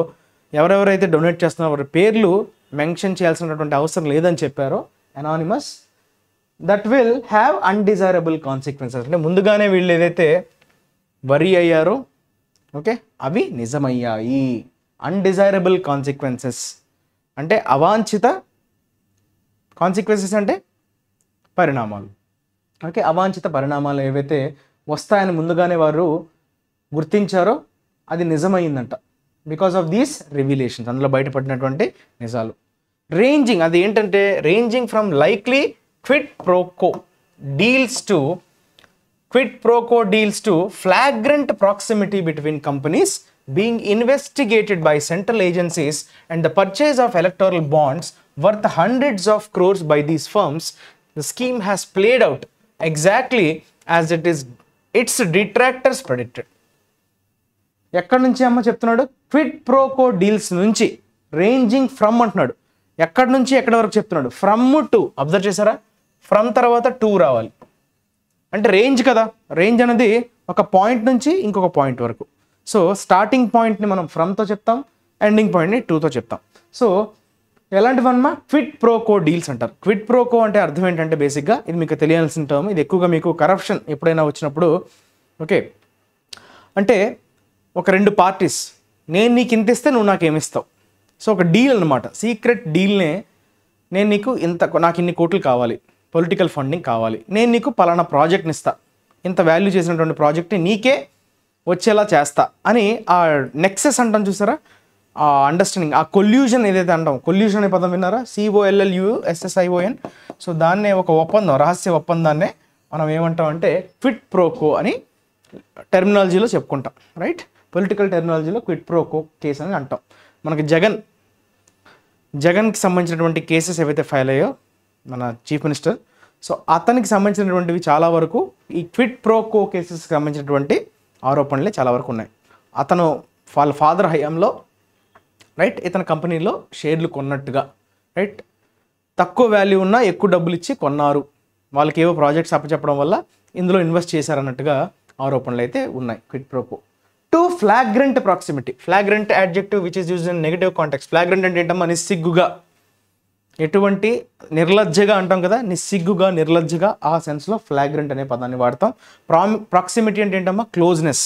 ఎవరెవరైతే డొనేట్ చేస్తున్నారో వారి పేర్లు మెన్షన్ చేయాల్సినటువంటి అవసరం లేదని చెప్పారో anonymous, that will have undesirable consequences. అంటే ముందుగానే వీళ్ళు ఏదైతే వరీ అయ్యారో, ఓకే, అవి నిజమయ్యాయి. అన్డిజైరబుల్ కాన్సిక్వెన్సెస్ అంటే అవాంఛిత, కాన్సిక్వెన్సెస్ అంటే పరిణామాలు, ఓకే, అవాంఛిత పరిణామాలు ఏవైతే వస్తాయని ముందుగానే వారు గుర్తించారో అది నిజమైందంట బికాస్ ఆఫ్ దీస్ రివిలేషన్స్, అందులో బయటపడినటువంటి నిజాలు. రేంజింగ్, అది ఏంటంటే ranging from likely quid pro quo deals to flagrant proximity between companies being investigated by central agencies and the purchase of electoral bonds worth hundreds of crores by these firms. The scheme has played out exactly as its detractors predicted. ఎక్కడి నుంచి అమ్మ చెప్తున్నాడు, quid pro quo deals నుంచి, ranging from అంటున్నాడు, ఎక్కడి నుంచి ఎక్కడి వరకు చెప్తున్నాడు, ఫ్రమ్ టు. అబ్జర్వ్ చేశారా, ఫ్రమ్ తర్వాత టు రావాలి అంటే రేంజ్ కదా, రేంజ్ అనేది ఒక పాయింట్ నుంచి ఇంకొక పాయింట్ వరకు. సో స్టార్టింగ్ పాయింట్ని మనం ఫ్రమ్తో చెప్తాం, ఎండింగ్ పాయింట్ని టూతో చెప్తాం. సో ఎలాంటివన్నమా, క్విడ్ ప్రోకో డీల్స్ అంటారు. క్విడ్ ప్రోకో అంటే అర్థం ఏంటంటే బేసిక్గా ఇది మీకు తెలియాల్సిన టర్మ్, ఇది ఎక్కువగా మీకు కరప్షన్ ఎప్పుడైనా వచ్చినప్పుడు, ఓకే, అంటే ఒక రెండు పార్టీస్, నేను నీకు ఇంత ఇస్తే నువ్వు నాకు ఏమిస్తావు, సో ఒక డీల్ అనమాట, సీక్రెట్ డీల్నే, నేను నీకు నాకు ఇన్ని కోట్లు కావాలి, పొలిటికల్ ఫండింగ్ కావాలి, నేను నీకు పలానా ప్రాజెక్ట్ని ఇస్తా, ఇంత వాల్యూ చేసినటువంటి ప్రాజెక్ట్ని నీకే వచ్చేలా చేస్తా అని ఆ నెక్సెస్ అంటాం చూసారా, ఆ అండర్స్టాండింగ్, ఆ కొల్యూషన్ ఏదైతే అంటాం, కొల్యూషన్ అనే పదం విన్నారా, COLLUSSION. సో దాన్నే ఒక ఒప్పందం, రహస్య ఒప్పందాన్నే మనం ఏమంటాం అంటే క్విడ్ ప్రోకో అని టెర్మినాలజీలో చెప్పుకుంటాం, రైట్. పొలిటికల్ టెర్మినాలజీలో క్విడ్ ప్రోకో కేసు అని అంటాం. మనకి జగన్కి సంబంధించినటువంటి కేసెస్ ఏవైతే ఫైల్ అయ్యో మన చీఫ్ మినిస్టర్, సో అతనికి సంబంధించినటువంటివి చాలా వరకు ఈ క్విడ్ ప్రోకో కేసెస్కి సంబంధించినటువంటి ఆరోపణలే చాలా వరకు ఉన్నాయి. అతను వాళ్ళ ఫాదర్ హయాంలో, రైట్, ఇతని కంపెనీలో షేర్లు కొన్నట్టుగా, రైట్, తక్కువ వాల్యూ ఉన్నా ఎక్కువ డబ్బులు ఇచ్చి కొన్నారు, వాళ్ళకి ఏవో ప్రాజెక్ట్స్ అప్పచెప్పడం వల్ల ఇందులో ఇన్వెస్ట్ చేశారన్నట్టుగా ఆరోపణలు అయితే ఉన్నాయి. Quid pro quo to flagrant proximity, flagrant adjective which is used in negative context. Flagrant అంటే ఏంటమ్మా, నిస్సిగ్గుగా, ఎటువంటి నిర్లజ్జగా అంటాం కదా, నిస్సిగ్గుగా నిర్లజ్జగా, ఆ సెన్స్లో ఫ్లాగ్రెంట్ అనే పదాన్ని వాడతాం. ప్రాక్సిమిటీ అంటే ఏంటమ్మా, closeness.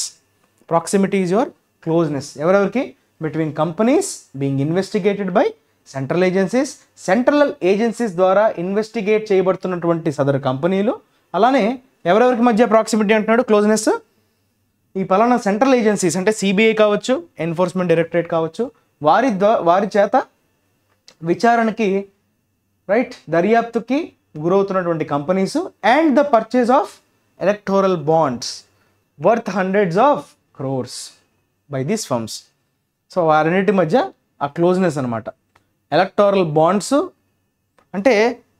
Proximity is your closeness. ఎవరెవరికి, between companies being investigated by central agencies, central agencies ద్వారా ఇన్వెస్టిగేట్ చేయబడుతున్నటువంటి సదరు కంపెనీలు. అలానే ఎవరెవరికి మధ్య ప్రాక్సిమిటీ అంటున్నాడు, క్లోజ్నెస్, ఈ పలానా సెంట్రల్ ఏజెన్సీస్ అంటే CBI కావచ్చు, ఎన్ఫోర్స్మెంట్ డైరెక్టరేట్ కావచ్చు, వారి చేత విచారణకి, రైట్, దర్యాప్తుకి గురవుతున్నటువంటి companies, and the purchase of electoral bonds worth hundreds of crores by these firms. So వారన్నిటి మధ్య ఆ క్లోజ్నెస్ అనమాట. ఎలక్టోరల్ బాండ్స్ అంటే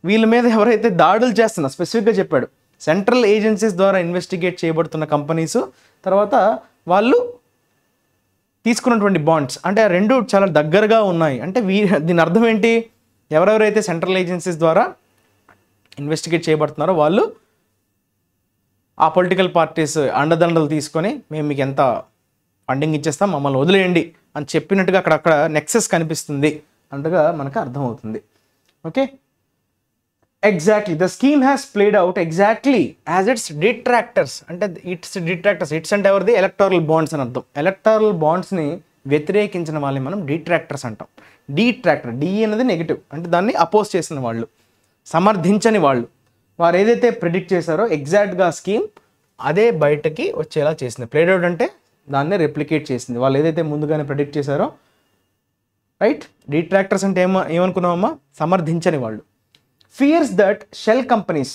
వీళ్ళ మీద ఎవరైతే దాడులు చేస్తున్నా, స్పెసిఫిక్గా చెప్పాడు, సెంట్రల్ ఏజెన్సీస్ ద్వారా ఇన్వెస్టిగేట్ చేయబడుతున్న కంపెనీస్, తర్వాత వాళ్ళు తీసుకున్నటువంటి బాండ్స్, అంటే ఆ రెండు చాలా దగ్గరగా ఉన్నాయి. అంటే దీని అర్థం ఏంటి, ఎవరెవరైతే సెంట్రల్ ఏజెన్సీస్ ద్వారా ఇన్వెస్టిగేట్ చేయబడుతున్నారో వాళ్ళు ఆ పొలిటికల్ పార్టీస్ అండదండలు తీసుకొని మేము మీకు ఎంత ఫండింగ్ ఇచ్చేస్తాం, మమ్మల్ని వదిలేయండి అని చెప్పినట్టుగా అక్కడక్కడ నెక్సెస్ కనిపిస్తుంది అంతగా మనకు అర్థమవుతుంది. Okay, exactly the scheme has played out exactly as its detractors. అంటే ఇట్స్ అంటే ఎవరిది, ఎలక్టోరల్ బాండ్స్ అని అర్థం. ఎలక్టోరల్ బాండ్స్ని వ్యతిరేకించిన వాళ్ళని మనం డిట్రాక్టర్స్ అంటాం. డిట్రాక్టర్, డి అనేది నెగిటివ్, అంటే దాన్ని అపోజ్ చేసిన వాళ్ళు, సమర్థించని వాళ్ళు. వారు ఏదైతే ప్రిడిక్ట్ చేశారో ఎగ్జాక్ట్గా స్కీమ్ అదే బయటకి వచ్చేలా చేసింది. ప్లేడ్ అవుట్ అంటే దాన్నే రెప్లికేట్ చేసింది, వాళ్ళు ఏదైతే ముందుగానే ప్రిడిక్ట్ చేశారో, రైట్. డిట్రాక్టర్స్ అంటే ఏమనుకున్నామమ్మా, సమర్థించని వాళ్ళు. Fears that shell companies,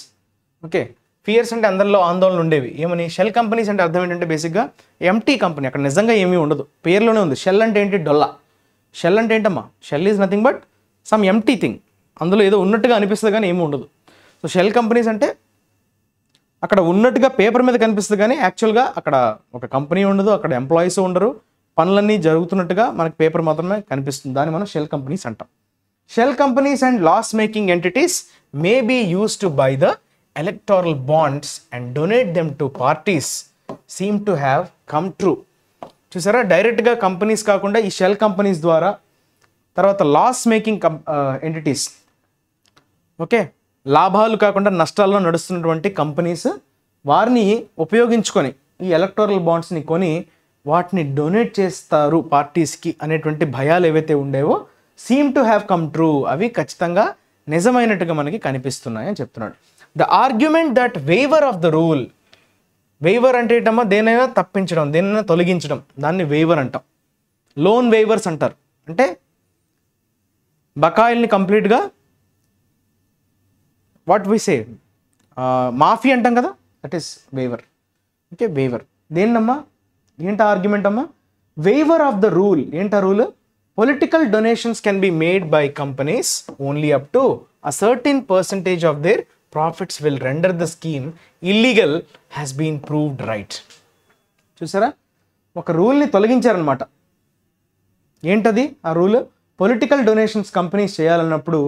okay, fears అంటే అందరిలో ఆందోళన ఉండేవి. ఏమని, షెల్ కంపెనీస్ అంటే అర్థం ఏంటంటే బేసిక్గా ఎంటీ కంపెనీ, అక్కడ నిజంగా ఏమీ ఉండదు, పేర్లోనే ఉంది. షెల్ అంటే ఏంటి, డొల్లా. షెల్ అంటే ఏంటమ్మా, shell is nothing but some empty thing, అందులో ఏదో ఉన్నట్టుగా అనిపిస్తుంది కానీ ఏమీ ఉండదు. సో షెల్ కంపెనీస్ అంటే అక్కడ ఉన్నట్టుగా పేపర్ మీద కనిపిస్తుంది కానీ యాక్చువల్గా అక్కడ ఒక కంపెనీ ఉండదు, అక్కడ ఎంప్లాయీస్ ఉండరు, పనులన్నీ జరుగుతున్నట్టుగా మనకి పేపర్ మాత్రమే కనిపిస్తుంది. దాన్ని మనం షెల్ కంపెనీస్ అంటాం. Shell companies and loss making entities may be used to buy the electoral bonds and donate them to parties seem to have come true. చూసారా, డైరెక్ట్గా కంపెనీస్ కాకుండా ఈ షెల్ కంపెనీస్ ద్వారా, తర్వాత లాస్ మేకింగ్ ఎంటిటీస్, ఓకే, లాభాలు కాకుండా నష్టాల్లో నడుస్తున్నటువంటి కంపెనీస్ వారిని ఉపయోగించుకొని ఈ ఎలక్టోరల్ బాండ్స్ని కొని వాటిని డొనేట్ చేస్తారు పార్టీస్కి అనేటువంటి భయాలు ఏవైతే ఉండేవో seem to have come true, అవి ఖచ్చితంగా నిజమైనట్టుగా మనకి కనిపిస్తున్నాయని చెప్తున్నాడు. The argument that waiver of the rule, waiver అంటే ఏంటమ్మా, దేనైనా తప్పించడం, దేనైనా తొలగించడం, దాన్ని వేవర్ అంటాం. లోన్ వేవర్స్ అంటారు, అంటే బకాయిల్ని కంప్లీట్గా వాట్ వి సే మాఫీ అంటాం కదా, that is waiver. Okay, waiver దేన్నమ్మా, ఏంటి ఆర్గ్యుమెంట్ అమ్మా, వేవర్ ఆఫ్ ద రూల్. ఏంటా rule? Political donations can be made by companies only up to a certain percentage of their profits will render the scheme illegal has been proved right. చూసారా, ఒక రూల్ని తొలగించారనమాట. ఏంటది ఆ rule? Political donations companies చేయాలన్నప్పుడు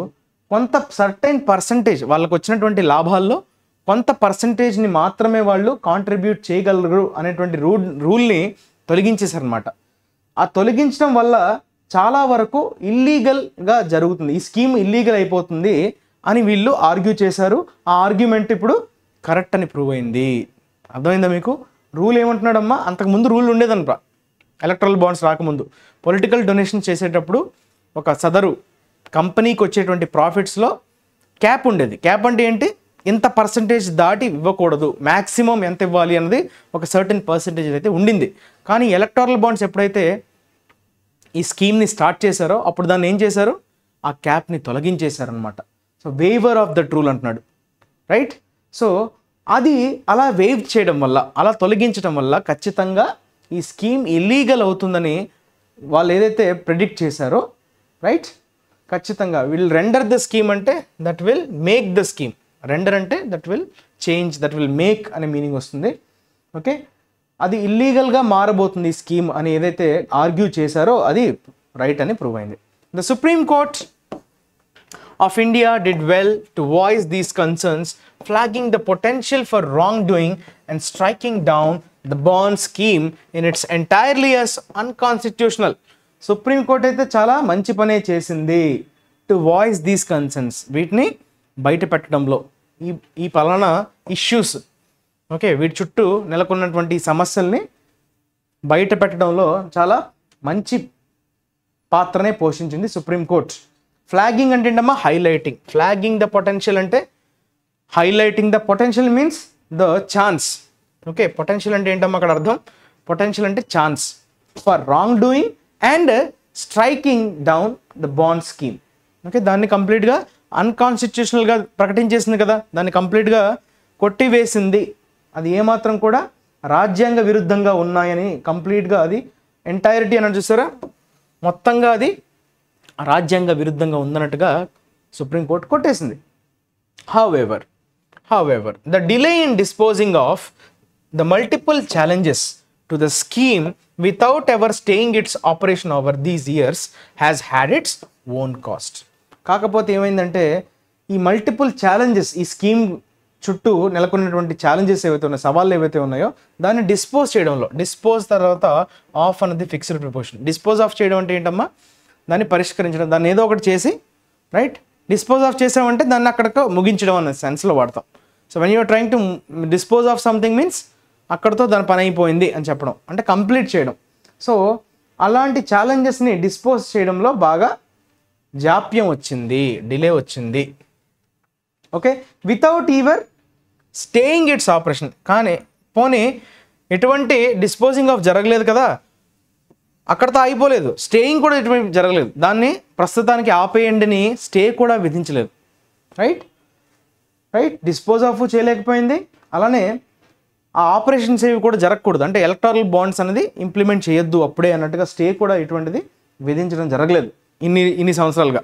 కొంత certain percentage, వాళ్ళకు వచ్చినటువంటి లాభాల్లో కొంత పర్సంటేజ్ని మాత్రమే వాళ్ళు కాంట్రిబ్యూట్ చేయగలరు అనేటువంటి రూల్ని తొలగించేశారనమాట. ఆ తొలగించడం వల్ల చాలా వరకు ఇల్లీగల్గా జరుగుతుంది, ఈ స్కీమ్ ఇల్లీగల్ అయిపోతుంది అని వీళ్ళు ఆర్గ్యూ చేశారు. ఆ ఆర్గ్యుమెంట్ ఇప్పుడు కరెక్ట్ అని ప్రూవ్ అయింది. అర్థమైందా మీకు? రూల్ ఏమంటున్నాడమ్మా, అంతకుముందు రూల్ ఉండేదనమాట. ఎలక్ట్రల్ బాండ్స్ రాకముందు పొలిటికల్ డొనేషన్ చేసేటప్పుడు ఒక సదరు కంపెనీకి వచ్చేటువంటి ప్రాఫిట్స్లో క్యాప్ ఉండేది. క్యాప్ అంటే ఏంటి? ఇంత పర్సంటేజ్ దాటి ఇవ్వకూడదు, మ్యాక్సిమం ఎంత ఇవ్వాలి అన్నది ఒక సర్టెన్ పర్సంటేజ్ అయితే ఉండింది. కానీ ఎలక్టోరల్ బాండ్స్ ఎప్పుడైతే ఈ స్కీమ్ని స్టార్ట్ చేశారో అప్పుడు దాన్ని ఏం చేశారు, ఆ క్యాప్ని తొలగించేశారనమాట. So waiver of that rule అంటున్నాడు, రైట్? సో అది అలా వేవ్ చేయడం వల్ల, అలా తొలగించడం వల్ల ఖచ్చితంగా ఈ స్కీమ్ ఇల్లీగల్ అవుతుందని వాళ్ళు ఏదైతే ప్రెడిక్ట్ చేశారో, రైట్, ఖచ్చితంగా విల్ రెండర్ ద స్కీమ్ అంటే that will make the scheme. Render అంటే that will change, that will make అనే మీనింగ్ వస్తుంది. ఓకే, అది ఇల్లీగల్గా మారబోతుంది ఈ స్కీమ్ అని ఏదైతే ఆర్గ్యూ చేశారో అది రైట్ అని ప్రూవ్ అయింది. The supreme court of India did well to voice these concerns, flagging the potential for wrongdoing and striking down the bond scheme in its entirely as unconstitutional. Supreme court అయితే చాలా మంచి పనే చేసింది to voice these concerns, వీటిని బయట పెట్టడంలో, ఈ పలానా ఇష్యూస్, ఓకే, వీటి చుట్టూ నెలకొన్నటువంటి సమస్యల్ని బయట పెట్టడంలో చాలా మంచి పాత్రనే పోషించింది సుప్రీం కోర్ట్. ఫ్లాగింగ్ అంటే ఏంటమ్మా, హైలైటింగ్. ఫ్లాగింగ్ ద పొటెన్షియల్ అంటే highlighting the potential means the chance. Okay, potential అంటే ఏంటమ్మా అక్కడ అర్థం? పొటెన్షియల్ అంటే chance for wrong doing and striking down the bond scheme. Okay, దాన్ని కంప్లీట్గా అన్కాన్స్టిట్యూషనల్గా ప్రకటించేసింది కదా, దాన్ని కంప్లీట్గా కొట్టివేసింది. అది ఏమాత్రం కూడా రాజ్యాంగ విరుద్ధంగా ఉన్నాయని కంప్లీట్గా అది ఎంటైరిటీ అని చూసారా, మొత్తంగా అది రాజ్యాంగ విరుద్ధంగా ఉందన్నట్టుగా సుప్రీంకోర్టు కొట్టేసింది. However, the delay in disposing of the multiple challenges to the scheme without ever staying its operation over these years has had its own cost. కాకపోతే ఏమైందంటే ఈ మల్టిపుల్ ఛాలెంజెస్, ఈ స్కీమ్ చుట్టూ నెలకొన్నటువంటి ఛాలెంజెస్ ఏవైతే ఉన్నాయో, సవాళ్ళు ఏవైతే ఉన్నాయో దాన్ని డిస్పోజ్ చేయడంలో, డిస్పోజ్ తర్వాత ఆఫ్ అన్నది ఫిక్స్డ్ ప్రపోర్షన్. డిస్పోజ్ ఆఫ్ చేయడం అంటే ఏంటమ్మా, దాన్ని పరిష్కరించడం, దాన్ని ఏదో ఒకటి చేసి, రైట్, డిస్పోజ్ ఆఫ్ చేసామంటే దాన్ని అక్కడికి ముగించడం అనే సెన్స్లో వాడతాం. So when you're trying to dispose of something means అక్కడితో దాని పని అయిపోయింది అని చెప్పడం, అంటే కంప్లీట్ చేయడం. సో అలాంటి ఛాలెంజెస్ని డిస్పోజ్ చేయడంలో బాగా జాప్యం వచ్చింది, డిలే వచ్చింది. Okay, without ever staying its operation. కానీ పోనీ ఎటువంటి డిస్పోజింగ్ ఆఫ్ జరగలేదు కదా, అక్కడతో అయిపోలేదు, స్టేయింగ్ కూడా ఎటువంటి జరగలేదు, దాన్ని ప్రస్తుతానికి ఆపేయండిని స్టే కూడా విధించలేదు. రైట్, డిస్పోజ్ ఆఫ్ చేయలేకపోయింది. అలానే ఆ ఆపరేషన్స్ ఏవి కూడా జరగకూడదు, అంటే ఎలక్టోరల్ బాండ్స్ అనేది ఇంప్లిమెంట్ చేయొద్దు అప్పుడే అన్నట్టుగా స్టే కూడా ఎటువంటిది విధించడం జరగలేదు ఇన్ని సంవత్సరాలుగా.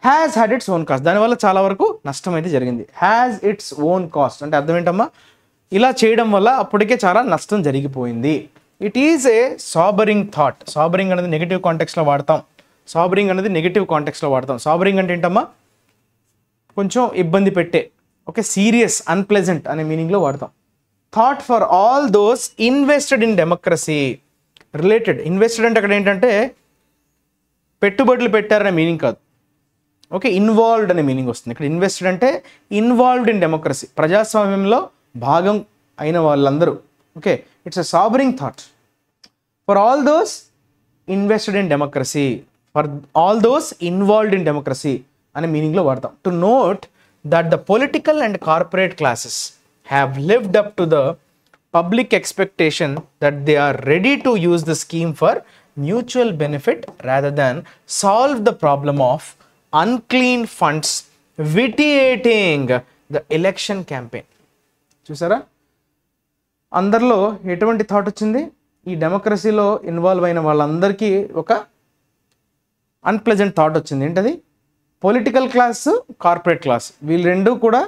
Has had its own cost, దానివల్ల చాలా వరకు నష్టం అయితే జరిగింది. హ్యాస్ ఇట్స్ ఓన్ కాస్ట్ అంటే అర్థం ఏంటమ్మా, ఇలా చేయడం వల్ల అప్పటికే చాలా నష్టం జరిగిపోయింది. It is a sobering thought. Sobering అనేది నెగిటివ్ కాంటెక్స్లో వాడతాం. సాబరింగ్ అనేది నెగిటివ్ కాంటెక్స్లో వాడతాం. సాబరింగ్ అంటే ఏంటమ్మా, కొంచెం ఇబ్బంది పెట్టే, ఓకే, సీరియస్, అన్ప్లెజెంట్ అనే మీనింగ్లో వాడతాం. Thought for all those invested in democracy related. Invested అంటే అక్కడ ఏంటంటే పెట్టుబడులు పెట్టారనే మీనింగ్ కాదు, ఓకే, ఇన్వాల్వ్డ్ అనే మీనింగ్ వస్తుంది. ఇక్కడ ఇన్వెస్టెడ్ అంటే ఇన్వాల్వ్డ్ ఇన్ డెమోక్రసీ, ప్రజాస్వామ్యంలో భాగం అయిన వాళ్ళందరూ. Okay, it's a sobering thought for all those invested in democracy, for all those involved in democracy అనే మీనింగ్లో వాడతాం. To note that the political and corporate classes have lived up to the public expectation that they are ready to use the scheme for mutual benefit rather than solve the problem of unclean funds vitiating the election campaign. చూసారా, అందరిలో ఎటువంటి thought వచ్చింది, ఈ డెమోక్రసీలో involve అయిన వాళ్ళందరికీ ఒక unpleasant thought వచ్చింది. ఏంటది, పొలిటికల్ క్లాస్, కార్పొరేట్ క్లాస్, వీళ్ళు రెండూ కూడా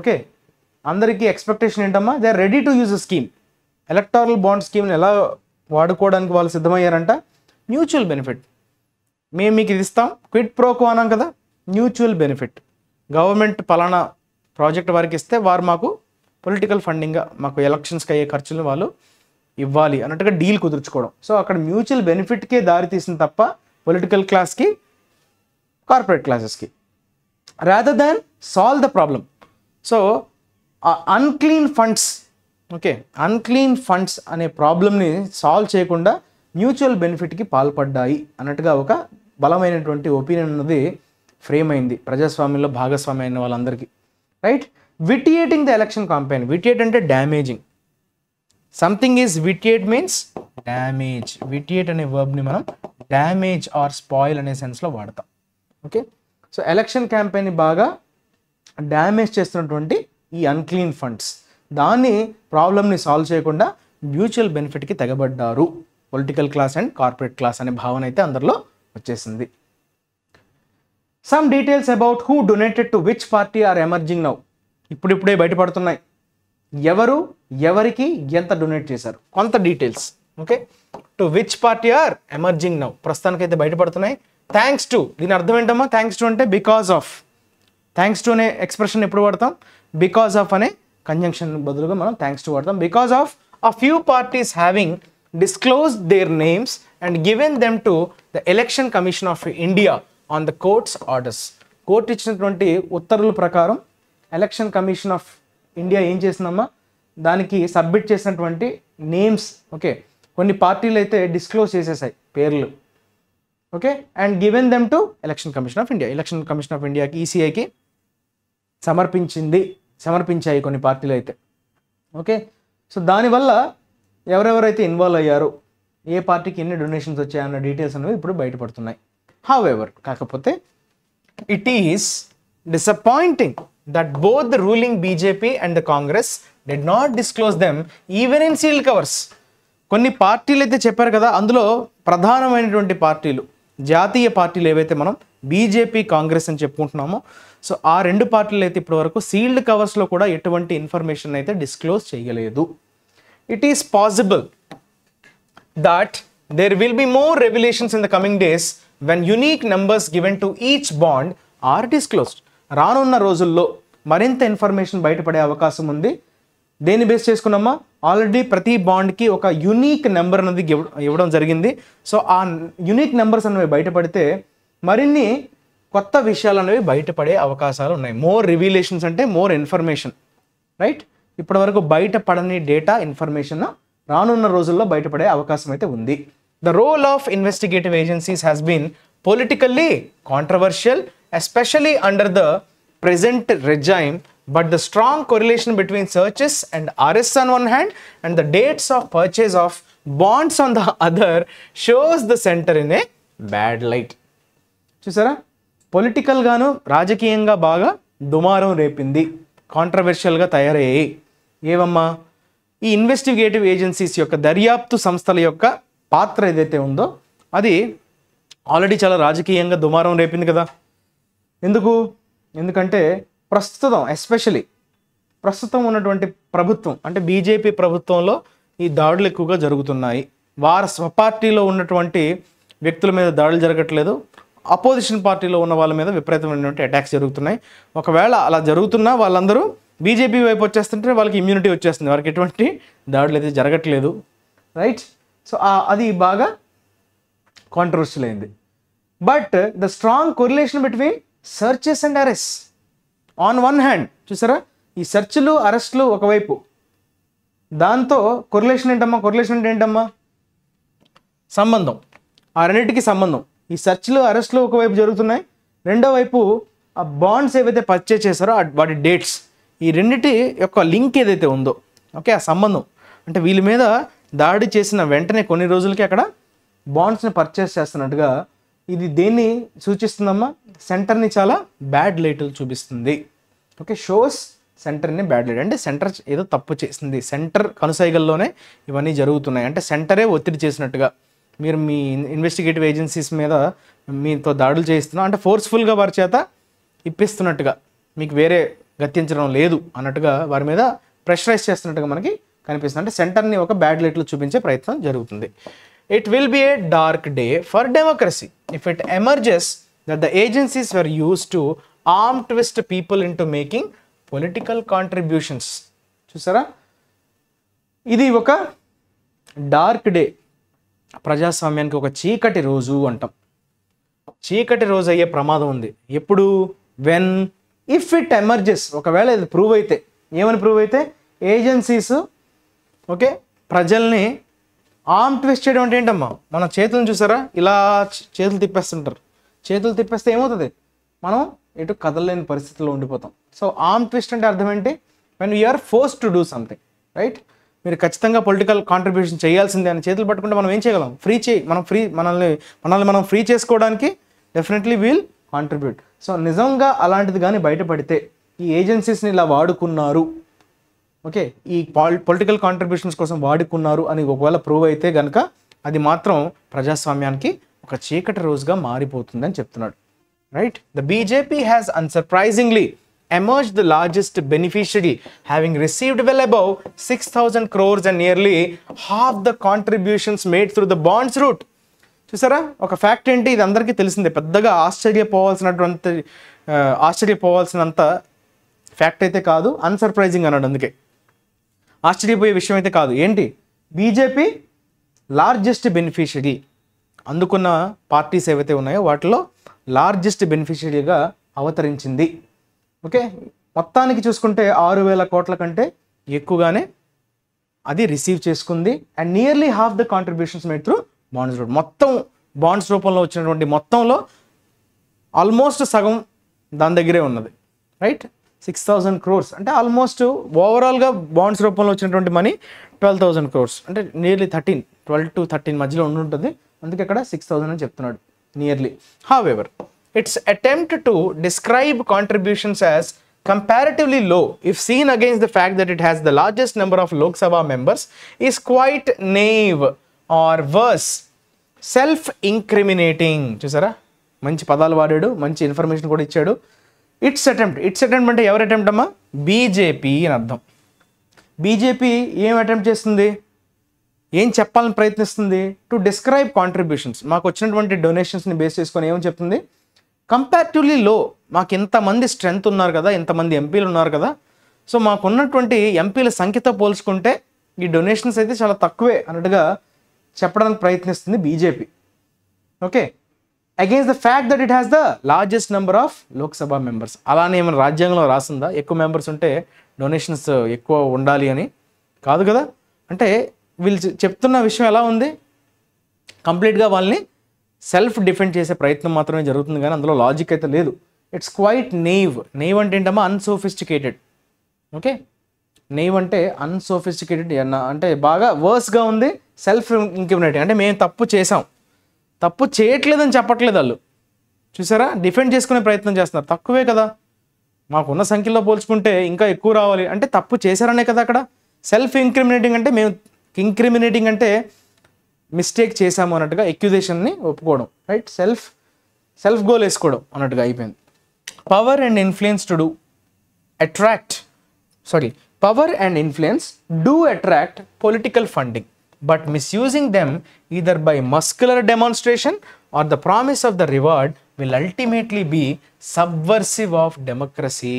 ఓకే, అందరికీ ఎక్స్పెక్టేషన్ ఏంటమ్మా, they are ready to use a scheme. Electoral bond స్కీమ్ని ఎలా వాడుకోవడానికి వాళ్ళు సిద్ధమయ్యారంట, మ్యూచువల్ బెనిఫిట్. మేము మీకు ఇది ఇస్తాం, క్విడ్ ప్రోకో అన్నాం కదా, మ్యూచువల్ బెనిఫిట్. గవర్నమెంట్ పలానా ప్రాజెక్ట్ వారికి ఇస్తే వారు మాకు పొలిటికల్ ఫండింగ్గా మాకు ఎలక్షన్స్కి అయ్యే ఖర్చులను వాళ్ళు ఇవ్వాలి అన్నట్టుగా డీల్ కుదుర్చుకోవడం. సో అక్కడ మ్యూచువల్ బెనిఫిట్కే దారి తీసింది తప్ప పొలిటికల్ క్లాస్కి, కార్పొరేట్ క్లాసెస్కి, rather than solve the problem. So unclean funds, okay, unclean funds అనే ప్రాబ్లమ్ని సాల్వ్ చేయకుండా మ్యూచువల్ బెనిఫిట్కి పాల్పడ్డాయి అన్నట్టుగా ఒక బలమైనటువంటి ఒపీనియన్ అన్నది ఫ్రేమ్ అయింది ప్రజాస్వామ్యంలో భాగస్వామ్యం అయిన వాళ్ళందరికీ. Right, vitiating the election campaign. Vitiate అంటే damaging. Something is vitiate means damage. Vitiate అనే వర్బ్ని మనం డ్యామేజ్ ఆర్ స్పాయిల్ అనే సెన్స్లో వాడతాం. ఓకే, సో ఎలక్షన్ క్యాంపెయిన్ని బాగా డ్యామేజ్ చేస్తున్నటువంటి ఈ అన్క్లీన్ ఫండ్స్, దాన్ని ప్రాబ్లమ్ని సాల్వ్ చేయకుండా మ్యూచువల్ బెనిఫిట్కి తెగబడ్డారు political class and corporate class అనే భావన అయితే అందరిలో వచ్చేసింది. Some details about who donated to which party are emerging now. ఇప్పుడిప్పుడే బయటపడుతున్నాయి ఎవరు ఎవరికి ఎంత డొనేట్ చేశారు, కొంత details. Okay, to which party are emerging now ప్రస్తుతానికైతే బయటపడుతున్నాయి. థ్యాంక్స్ టు, దీని అర్థం ఏంటమ్మా, థ్యాంక్స్ టు అంటే బికాస్ ఆఫ్. థ్యాంక్స్ టు అనే ఎక్స్ప్రెషన్ ఎప్పుడు వాడతాం, బికాస్ ఆఫ్ అనే కంజంక్షన్ బదులుగా మనం థ్యాంక్స్ టు వాడతాం. Because of a few parties having disclosed their names and given them to the Election Commission of India on the court's orders. Court ఇచ్చినటువంటి ఉత్తర్వుల ప్రకారం ఎలక్షన్ కమిషన్ ఆఫ్ ఇండియా ఏం చేసిందమ్మా, దానికి submit చేసినటువంటి names, okay, కొన్ని పార్టీలు అయితే డిస్క్లోజ్ చేసేసాయి పేర్లు. Okay, and given them to election commission of India. Election commission of ఇండియాకి, ఈసీఐకి సమర్పించాయి కొన్ని పార్టీలు అయితే. ఓకే, సో దానివల్ల ఎవరెవరైతే ఇన్వాల్వ్ అయ్యారో, ఏ పార్టీకి ఎన్ని డొనేషన్స్ వచ్చాయన్న డీటెయిల్స్ అనేవి ఇప్పుడు బయటపడుతున్నాయి. హౌఎవర్, కాకపోతే it is disappointing that both the ruling BJP and the Congress did not disclose them even in sealed covers. కొన్ని పార్టీలు అయితే చెప్పారు కదా, అందులో ప్రధానమైనటువంటి పార్టీలు, జాతీయ పార్టీలు ఏవైతే మనం బీజేపీ, కాంగ్రెస్ అని చెప్పుకుంటున్నామో, సో ఆ రెండు పార్టీలు అయితే ఇప్పటి వరకు సీల్డ్ కవర్స్లో కూడా ఎటువంటి ఇన్ఫర్మేషన్ అయితే డిస్క్లోజ్ చేయలేదు. It is possible that there will be more revolutions in the coming days when unique numbers given to each bond are disclosed. రానున్న రోజుల్లో మరింత ఇన్ఫర్మేషన్ బయటపడే అవకాశం ఉంది. దేన్ని బేస్ చేసుకున్నామా, ఆల్రెడీ ప్రతి బాండ్కి ఒక యునీక్ నెంబర్ అనేది ఇవ్వడం జరిగింది. సో ఆ యునీక్ నెంబర్స్ అనేవి బయటపడితే మరిన్ని కొత్త విషయాలు అనేవి బయటపడే అవకాశాలు ఉన్నాయి. మోర్ రివీలేషన్స్ అంటే మోర్ ఇన్ఫర్మేషన్. రైట్, ఇప్పటి వరకు బయటపడని డేటా, ఇన్ఫర్మేషన్ రానున్న రోజుల్లో బయటపడే అవకాశం అయితే ఉంది. The role of investigative agencies has been politically controversial, especially under the present regime, but the strong correlation between searches and arrests on one hand and the dates of purchase of bonds on the other shows the center in a bad light. చూసారా, political గాను రాజకీయంగా బాగా దుమారం రేపింది, కాంట్రవర్షియల్గా తయారయ్యాయి. ఏవమ్మా, ఈ investigative agencies యొక్క, దర్యాప్తు సంస్థల యొక్క పాత్ర ఏదైతే ఉందో అది ఆల్రెడీ చాలా రాజకీయంగా దుమారం రేపింది కదా. ఎందుకంటే ప్రస్తుతం ఉన్నటువంటి ప్రభుత్వం అంటే బీజేపీ ప్రభుత్వంలో ఈ దాడులు ఎక్కువగా జరుగుతున్నాయి. వారి స్వపార్టీలో ఉన్నటువంటి వ్యక్తుల మీద దాడులు జరగట్లేదు, అపోజిషన్ పార్టీలో ఉన్న వాళ్ళ మీద విపరీతమైనటువంటి అటాక్స్ జరుగుతున్నాయి. ఒకవేళ అలా జరుగుతున్నా వాళ్ళందరూ బీజేపీ వైపు వచ్చేస్తుంటే వాళ్ళకి ఇమ్యూనిటీ వచ్చేస్తుంది, వారికి ఎటువంటి దాడులు అయితే జరగట్లేదు, రైట్? సో అది బాగా కాంట్రవర్షియల్ అయింది. But the strong correlation between searches and arrest on one hand, చూసారా, ఈ సెర్చ్లు అరెస్టులు ఒకవైపు, దాంతో కొరిలేషన్ ఏంటమ్మా? సంబంధం, ఆ రెండింటికి సంబంధం. ఈ సెర్చ్లు అరెస్టులు ఒకవైపు జరుగుతున్నాయి, రెండో వైపు ఆ బాండ్స్ ఏవైతే పర్చేజ్ చేశారో వాటి డేట్స్, ఈ రెండింటి యొక్క లింక్ ఏదైతే ఉందో, ఓకే, ఆ సంబంధం అంటే వీళ్ళ మీద దాడి చేసిన వెంటనే కొన్ని రోజులకి అక్కడ బాండ్స్ని పర్చేస్ చేస్తున్నట్టుగా ఇది దేన్ని సూచిస్తుందమ్మా? సెంటర్ని చాలా బ్యాడ్ లైట్లు చూపిస్తుంది. ఓకే, షోస్ సెంటర్ని బ్యాడ్ లైట్, అంటే సెంటర్ ఏదో తప్పు చేసింది, సెంటర్ కనుసైగల్లోనే ఇవన్నీ జరుగుతున్నాయి, అంటే సెంటరే ఒత్తిడి చేసినట్టుగా, మీరు మీ ఇన్వెస్టిగేటివ్ ఏజెన్సీస్ మీద మీతో దాడులు చేయిస్తున్నా అంటే ఫోర్స్ఫుల్గా వారి చేత ఇప్పిస్తున్నట్టుగా, మీకు వేరే గత్యించడం లేదు అన్నట్టుగా వారి మీద ప్రెషరైజ్ చేస్తున్నట్టుగా మనకి కనిపిస్తుంది. అంటే సెంటర్ని ఒక బ్యాడ్ లైట్లో చూపించే ప్రయత్నం జరుగుతుంది. It will be A dark day for democracy if it emerges that the agencies were use to arm twist people into making political contributions. చూసారా, ఇది ఒక డార్క్ డే, ప్రజాస్వామ్యానికి ఒక చీకటి రోజు అంటాం. చీకటి రోజు అయ్యే ప్రమాదం ఉంది ఎప్పుడు? వెన్ ఇఫ్ ఇట్ ఎమర్జెస్, ఒకవేళ ఇది ప్రూవ్ అయితే, ఏమని ప్రూవ్ అయితే? ఏజెన్సీస్ ఓకే ప్రజల్ని ఆర్మ్ ట్విస్ట్ చేయడం అంటే ఏంటమ్మా? మన చేతులను చూసారా, ఇలా చేతులు తిప్పేస్తుంటారు, చేతులు తిప్పేస్తే ఏమవుతుంది? మనం ఎటు కదలలేని పరిస్థితిలో ఉండిపోతాం. సో ఆర్మ్ ట్విస్ట్ అంటే అర్థం ఏంటి? When we're force to do something, right? మీరు ఖచ్చితంగా పొలిటికల్ కాంట్రిబ్యూషన్ చేయాల్సిందే అని చేతులు పట్టుకుంటే మనం ఏం చేయగలం? మనల్ని మనం ఫ్రీ చేసుకోవడానికి డెఫినెట్లీ వీల్ కాంట్రిబ్యూట్. సో నిజంగా అలాంటిది కానీ బయటపడితే, ఈ ఏజెన్సీస్ని ఇలా వాడుకున్నారు, ఓకే, ఈ పొలిటికల్ కాంట్రిబ్యూషన్స్ కోసం వాడుకున్నారు అని ఒకవేళ ప్రూవ్ అయితే కనుక అది మాత్రం ప్రజాస్వామ్యానికి ఒక చీకటి రోజుగా మారిపోతుందని చెప్తున్నాడు, right? The BJP has అన్సర్ప్రైజింగ్లీ emerged the largest beneficiary, having received well above 6,000 crores and nearly half the contributions made through the bonds route. చూసారా, ఒక ఫ్యాక్ట్ ఏంటి? ఇది అందరికీ తెలిసిందే, పెద్దగా ఆశ్చర్యపోవాల్సినంత ఫ్యాక్ట్ అయితే కాదు, అన్సర్ప్రైజింగ్ అన్నాడు, అందుకే ఆశ్చర్యపోయే విషయం అయితే కాదు. ఏంటి? బీజేపీ లార్జెస్ట్ బెనిఫిషియరీ, అందుకున్న పార్టీస్ ఏవైతే ఉన్నాయో వాటిలో లార్జెస్ట్ బెనిఫిషియరీగా అవతరించింది. ఓకే, మొత్తానికి చూసుకుంటే 6,000 కోట్ల కంటే ఎక్కువగానే అది రిసీవ్ చేసుకుంది. And nearly half the contributions made through bonds route, మొత్తం బాండ్స్ రూపంలో వచ్చినటువంటి మొత్తంలో ఆల్మోస్ట్ సగం దాని దగ్గరే ఉన్నది, రైట్? 6,000 crores అంటే ఆల్మోస్ట్ ఓవరాల్గా బాండ్స్ రూపంలో వచ్చినటువంటి మనీ 12,000 crores, అంటే నియర్లీ 12 to 13 మధ్యలో ఉండుంటుంది, అందుకే ఇక్కడ 6,000 అని చెప్తున్నాడు, nearly. However, its attempt to describe contributions as comparatively low if seen against the fact that it has the largest number of Lok Sabha members is quite naive or worse, self-incriminating. చూసారా, మంచి పదాలు వాడాడు, మంచి information కూడా ఇచ్చాడు. It's attempt అంటే ఎవరు attempt అమ్మా? బీజేపీ అని అర్థం. బీజేపీ ఏం అటెంప్ట్ చేస్తుంది? ఏం చెప్పాలని ప్రయత్నిస్తుంది? టు డిస్క్రైబ్ కాంట్రిబ్యూషన్స్, మాకు వచ్చినటువంటి డొనేషన్స్ని బేస్ చేసుకొని ఏమని చెప్తుంది? కంపారిటివ్లీ లో, మాకు ఇంతమంది స్ట్రెంగ్త్ ఉన్నారు కదా, ఇంతమంది ఎంపీలు ఉన్నారు కదా, సో మాకున్నటువంటి ఎంపీల సంఖ్యతో పోల్చుకుంటే ఈ డొనేషన్స్ అయితే చాలా తక్కువే అన్నట్టుగా చెప్పడానికి ప్రయత్నిస్తుంది BJP. Okay, against the fact that it has the largest number of Lok Sabha members. అలానే ఏమైనా రాజ్యాంగంలో రాసిందా ఎక్కువ మెంబర్స్ ఉంటే డొనేషన్స్ ఎక్కువ ఉండాలి అని? కాదు కదా. అంటే వీళ్ళు చెప్తున్న విషయం ఎలా ఉంది? కంప్లీట్గా వాళ్ళని సెల్ఫ్ డిఫెండ్ చేసే ప్రయత్నం మాత్రమే జరుగుతుంది, కానీ అందులో లాజిక్ అయితే లేదు. ఇట్స్ క్వైట్ నెయివ్ అంటే ఏంటమ్మా? అన్సోఫిస్టికేటెడ్. ఓకే, నెయివ్ అంటే అన్సోఫిస్టికేటెడ్, అంటే బాగా వర్స్గా ఉంది. సెల్ఫ్ ఇంక్రిమినేటింగ్ అంటే మేము తప్పు చేసాం, తప్పు చేయట్లేదని చెప్పట్లేదు వాళ్ళు. చూసారా, డిఫెండ్ చేసుకునే ప్రయత్నం చేస్తున్నారు. తక్కువే కదా, మాకున్న సంఖ్యలో పోల్చుకుంటే ఇంకా ఎక్కువ రావాలి అంటే తప్పు చేశారనే కదా అక్కడ. సెల్ఫ్ ఇంక్రిమినేటింగ్ అంటే మేము ఇంక్రిమినేటింగ్ అంటే మిస్టేక్ చేశాము అన్నట్టుగా ఎక్యుజేషన్ని ఒప్పుకోవడం, రైట్? సెల్ఫ్ గోల్ వేసుకోవడం అన్నట్టుగా అయిపోయింది. Power and influence to do attract power and influence do attract political funding, but misusing them either by muscular demonstration or the promise of the reward will ultimately be subversive of democracy.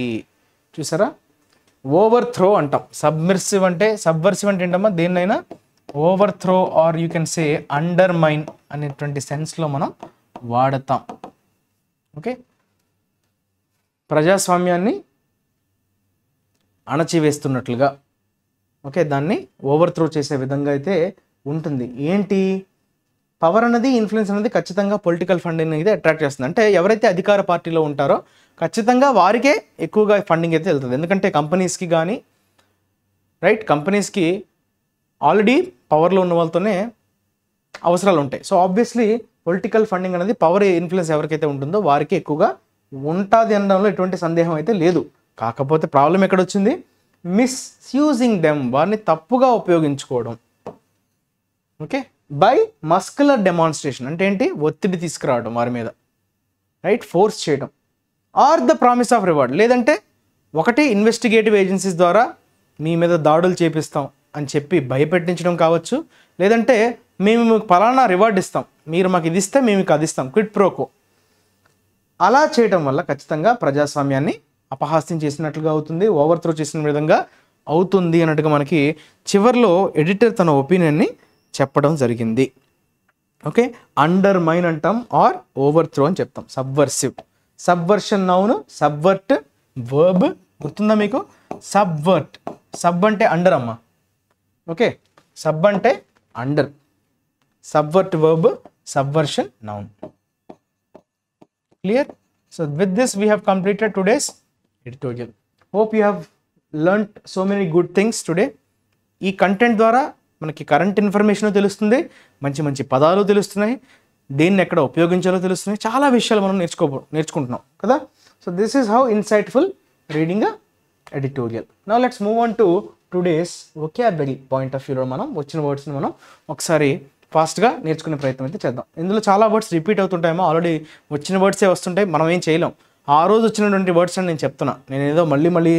చూసారా, ఓవర్థ్రో అంటాం. సబ్మిర్సివ్ అంటే ఏంటమ్మా, దేన్నైనా overthrow or you can say undermine అనేటువంటి సెన్స్లో మనం వాడతాం. Okay, ప్రజాస్వామ్యాన్ని అణచివేస్తున్నట్లుగా, ఓకే, దాన్ని ఓవర్త్రో చేసే విధంగా అయితే ఉంటుంది. ఏంటి పవర్ అన్నది, ఇన్ఫ్లుయెన్స్ అనేది ఖచ్చితంగా పొలిటికల్ ఫండింగ్ అయితే అట్రాక్ట్ చేస్తుంది. అంటే ఎవరైతే అధికార పార్టీలో ఉంటారో ఖచ్చితంగా వారికే ఎక్కువగా ఫండింగ్ అయితే వెళ్తుంది. ఎందుకంటే కంపెనీస్కి కానీ రైట్, కంపెనీస్కి ఆల్రెడీ పవర్లో ఉన్న వాళ్ళతోనే అవసరాలు ఉంటాయి. సో ఆబ్వియస్లీ పొలిటికల్ ఫండింగ్ అనేది పవర్ ఇన్ఫ్లుయెన్స్ ఎవరికైతే ఉంటుందో వారికి ఎక్కువగా ఉంటుంది అనడంలో ఎటువంటి సందేహం అయితే లేదు. కాకపోతే ప్రాబ్లం ఎక్కడొచ్చింది, మిస్యూజింగ్ దెమ్, వారిని తప్పుగా ఉపయోగించుకోవడం. ఓకే, బై మస్కులర్ డెమాన్స్ట్రేషన్ అంటే ఏంటి, ఒత్తిడి తీసుకురావడం వారి మీద, రైట్, ఫోర్స్ చేయడం. Or the promise of reward, లేదంటే ఒకటి ఇన్వెస్టిగేటివ్ ఏజెన్సీస్ ద్వారా మీ మీద దాడులు చేపిస్తాం అని చెప్పి భయపెట్టించడం కావచ్చు, లేదంటే మేము మీకు పలానా రివార్డ్ ఇస్తాం, మీరు మాకు ఇది ఇస్తే మేము మీకు అది ఇస్తాం, క్విడ్ ప్రోకో. అలా చేయడం వల్ల ఖచ్చితంగా ప్రజాస్వామ్యాన్ని అపహాస్యం చేసినట్లుగా అవుతుంది, ఓవర్త్రో చేసిన విధంగా అవుతుంది అన్నట్టుగా మనకి చివరిలో ఎడిటర్ తన ఒపీనియన్ని చెప్పడం జరిగింది. ఓకే, అండర్మైన్ అంటాం ఆర్ ఓవర్త్రో అని చెప్తాం. సబ్వర్సివ్, సబ్వర్షన్ నౌన్, సబ్వర్ట్ వర్బ్, గుర్తుందా మీకు? సబ్వర్ట్, సబ్ అంటే అండర్ అమ్మ. ఓకే, సబ్ అంటే under, subvert verb, Subversion noun. Clear? So with this we have completed today's editorial. Hope you have learnt so many good things today. ఈ content ద్వారా మనకి current information తెలుస్తుంది, మంచి మంచి పదాలు తెలుస్తున్నాయి, దేన్ని ఎక్కడ ఉపయోగించాలో తెలుస్తున్నాయి, చాలా విషయాలు మనం నేర్చుకుంటున్నాం కదా. So this is how insightful reading editorial. Now let's move on to today's vocabulary point of వ్యూలో మనం వచ్చిన వర్డ్స్ని మనం ఒకసారి ఫాస్ట్గా నేర్చుకునే ప్రయత్నం అయితే చేద్దాం. ఇందులో చాలా వర్డ్స్ రిపీట్ అవుతుంటాయేమో, ఆల్రెడీ వచ్చిన వర్డ్సే వస్తుంటాయి, మనం ఏం చేయలేం. ఆ రోజు వచ్చినటువంటి వర్డ్స్ అని నేను చెప్తున్నా, నేను ఏదో మళ్ళీ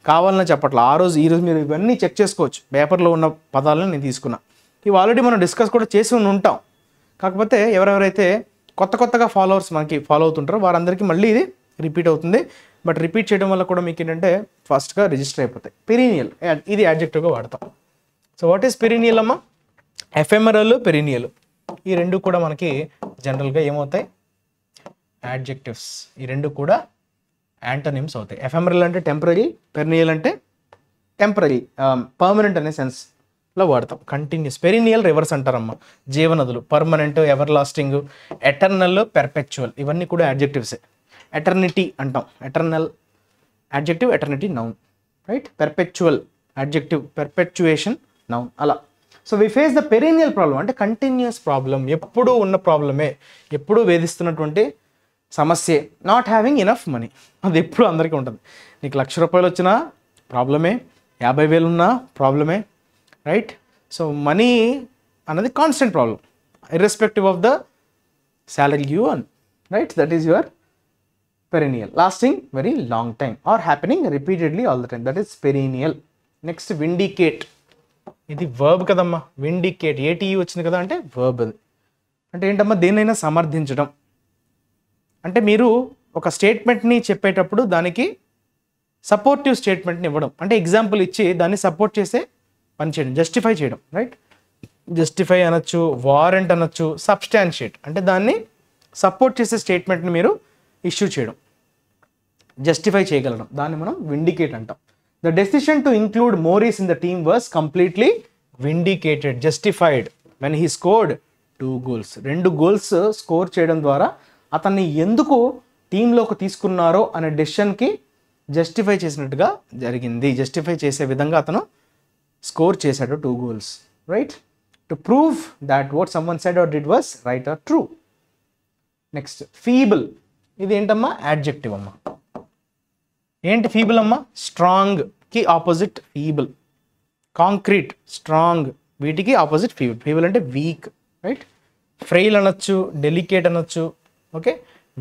కావాలని చెప్పట్లా. ఈరోజు మీరు ఇవన్నీ చెక్ చేసుకోవచ్చు, పేపర్లో ఉన్న పదాలను నేను తీసుకున్నా. ఇవి ఆల్రెడీ మనం డిస్కస్ కూడా చేసి ఉంటాం. కాకపోతే ఎవరెవరైతే కొత్తగా ఫాలోవర్స్ మనకి ఫాలో అవుతుంటారో వారందరికీ మళ్ళీ ఇది రిపీట్ అవుతుంది. బట్ రిపీట్ చేయడం వల్ల కూడా మీకు ఏంటంటే ఫాస్ట్గా రిజిస్టర్ అయిపోతాయి. పెరీనియల్, ఇది యాడ్జెక్టివ్గా వాడతాం. సో వాట్ ఈస్ పెరీనియల్ అమ్మా? ఎఫెమరల్, పెరీనియల్, ఈ రెండు కూడా మనకి జనరల్గా ఏమవుతాయి, యాడ్జెక్టివ్స్. ఈ రెండు కూడా యాంటోనిమ్స్ అవుతాయి. ఎఫెమరల్ అంటే టెంపరీ, పెరీనియల్ అంటే టెంపరీ, పర్మనెంట్ అనే సెన్స్లో వాడతాం. కంటిన్యూస్, పెరీనియల్ రివర్స్ అంటారమ్మా, జీవనదులు, permanent, everlasting, eternal, perpetual, ఇవన్నీ కూడా యాడ్జెక్టివ్సే. ఎటర్నిటీ అంటాం, eternal adjective, eternity noun, right. Perpetual adjective, perpetuation noun, అలా. So we face the perennial problem, అంటే కంటిన్యూస్ ప్రాబ్లం, ఎప్పుడూ ఉన్న ప్రాబ్లమే, ఎప్పుడూ వేధిస్తున్నటువంటి సమస్యే. నాట్ హ్యావింగ్ ఇనఫ్ మనీ, అది ఎప్పుడు అందరికీ ఉంటుంది. నీకు ₹1,00,000 వచ్చినా ప్రాబ్లమే, 50,000 ఉన్నా ప్రాబ్లమే, రైట్. సో మనీ అన్నది constant problem, irrespective of the salary you earn, right? That is your perennial, lasting very long time or happening repeatedly all the time, that is perennial. Next, vindicate, ఇది verb కదమ్మా. vindicate, ATE వచ్చింది కదా అంటే verb. అది అంటే ఏంటమ్మా, దేన్నైనా సమర్థించడం. అంటే మీరు ఒక స్టేట్మెంట్ని చెప్పేటప్పుడు దానికి సపోర్టివ్ స్టేట్మెంట్ని ఇవ్వడం, అంటే ఎగ్జాంపుల్ ఇచ్చి దాన్ని సపోర్ట్ చేసే పని చేయడం, జస్టిఫై చేయడం, రైట్. జస్టిఫై అనొచ్చు, వారెంట్ అనొచ్చు, సబ్స్టాన్షియేట్ అంటే దాన్ని సపోర్ట్ చేసే స్టేట్మెంట్ని మీరు ఇష్యూ చేయడం, జస్టిఫై చేయగలడం, దాన్ని మనం విండికేట్ అంటాం. The decision to include Morris in the team was completely vindicated, justified when he scored 2 goals. 2 goals score చేయడం ద్వారా అతన్ని ఎందుకు టీంలోకి తీసుకున్నారో అనే డెసిషన్కి జస్టిఫై చేసినట్టుగా జరిగింది. జస్టిఫై చేసే విధంగా అతను స్కోర్ చేశాడు 2 goals, right. To prove that what someone said or did was right are true. Next, feeble, ఇది ఏంటమ్మా, యాడ్జెక్టివ్ అమ్మా. ఏంటి ఫీబుల్ అమ్మా? స్ట్రాంగ్కి ఆపోజిట్ ఫీబుల్, కాంక్రీట్, స్ట్రాంగ్, వీటికి ఆపోజిట్ ఫీబుల్. ఫీబుల్ అంటే వీక్, రైట్. ఫ్రెయిల్ అనొచ్చు, డెలికేట్ అనొచ్చు, ఓకే,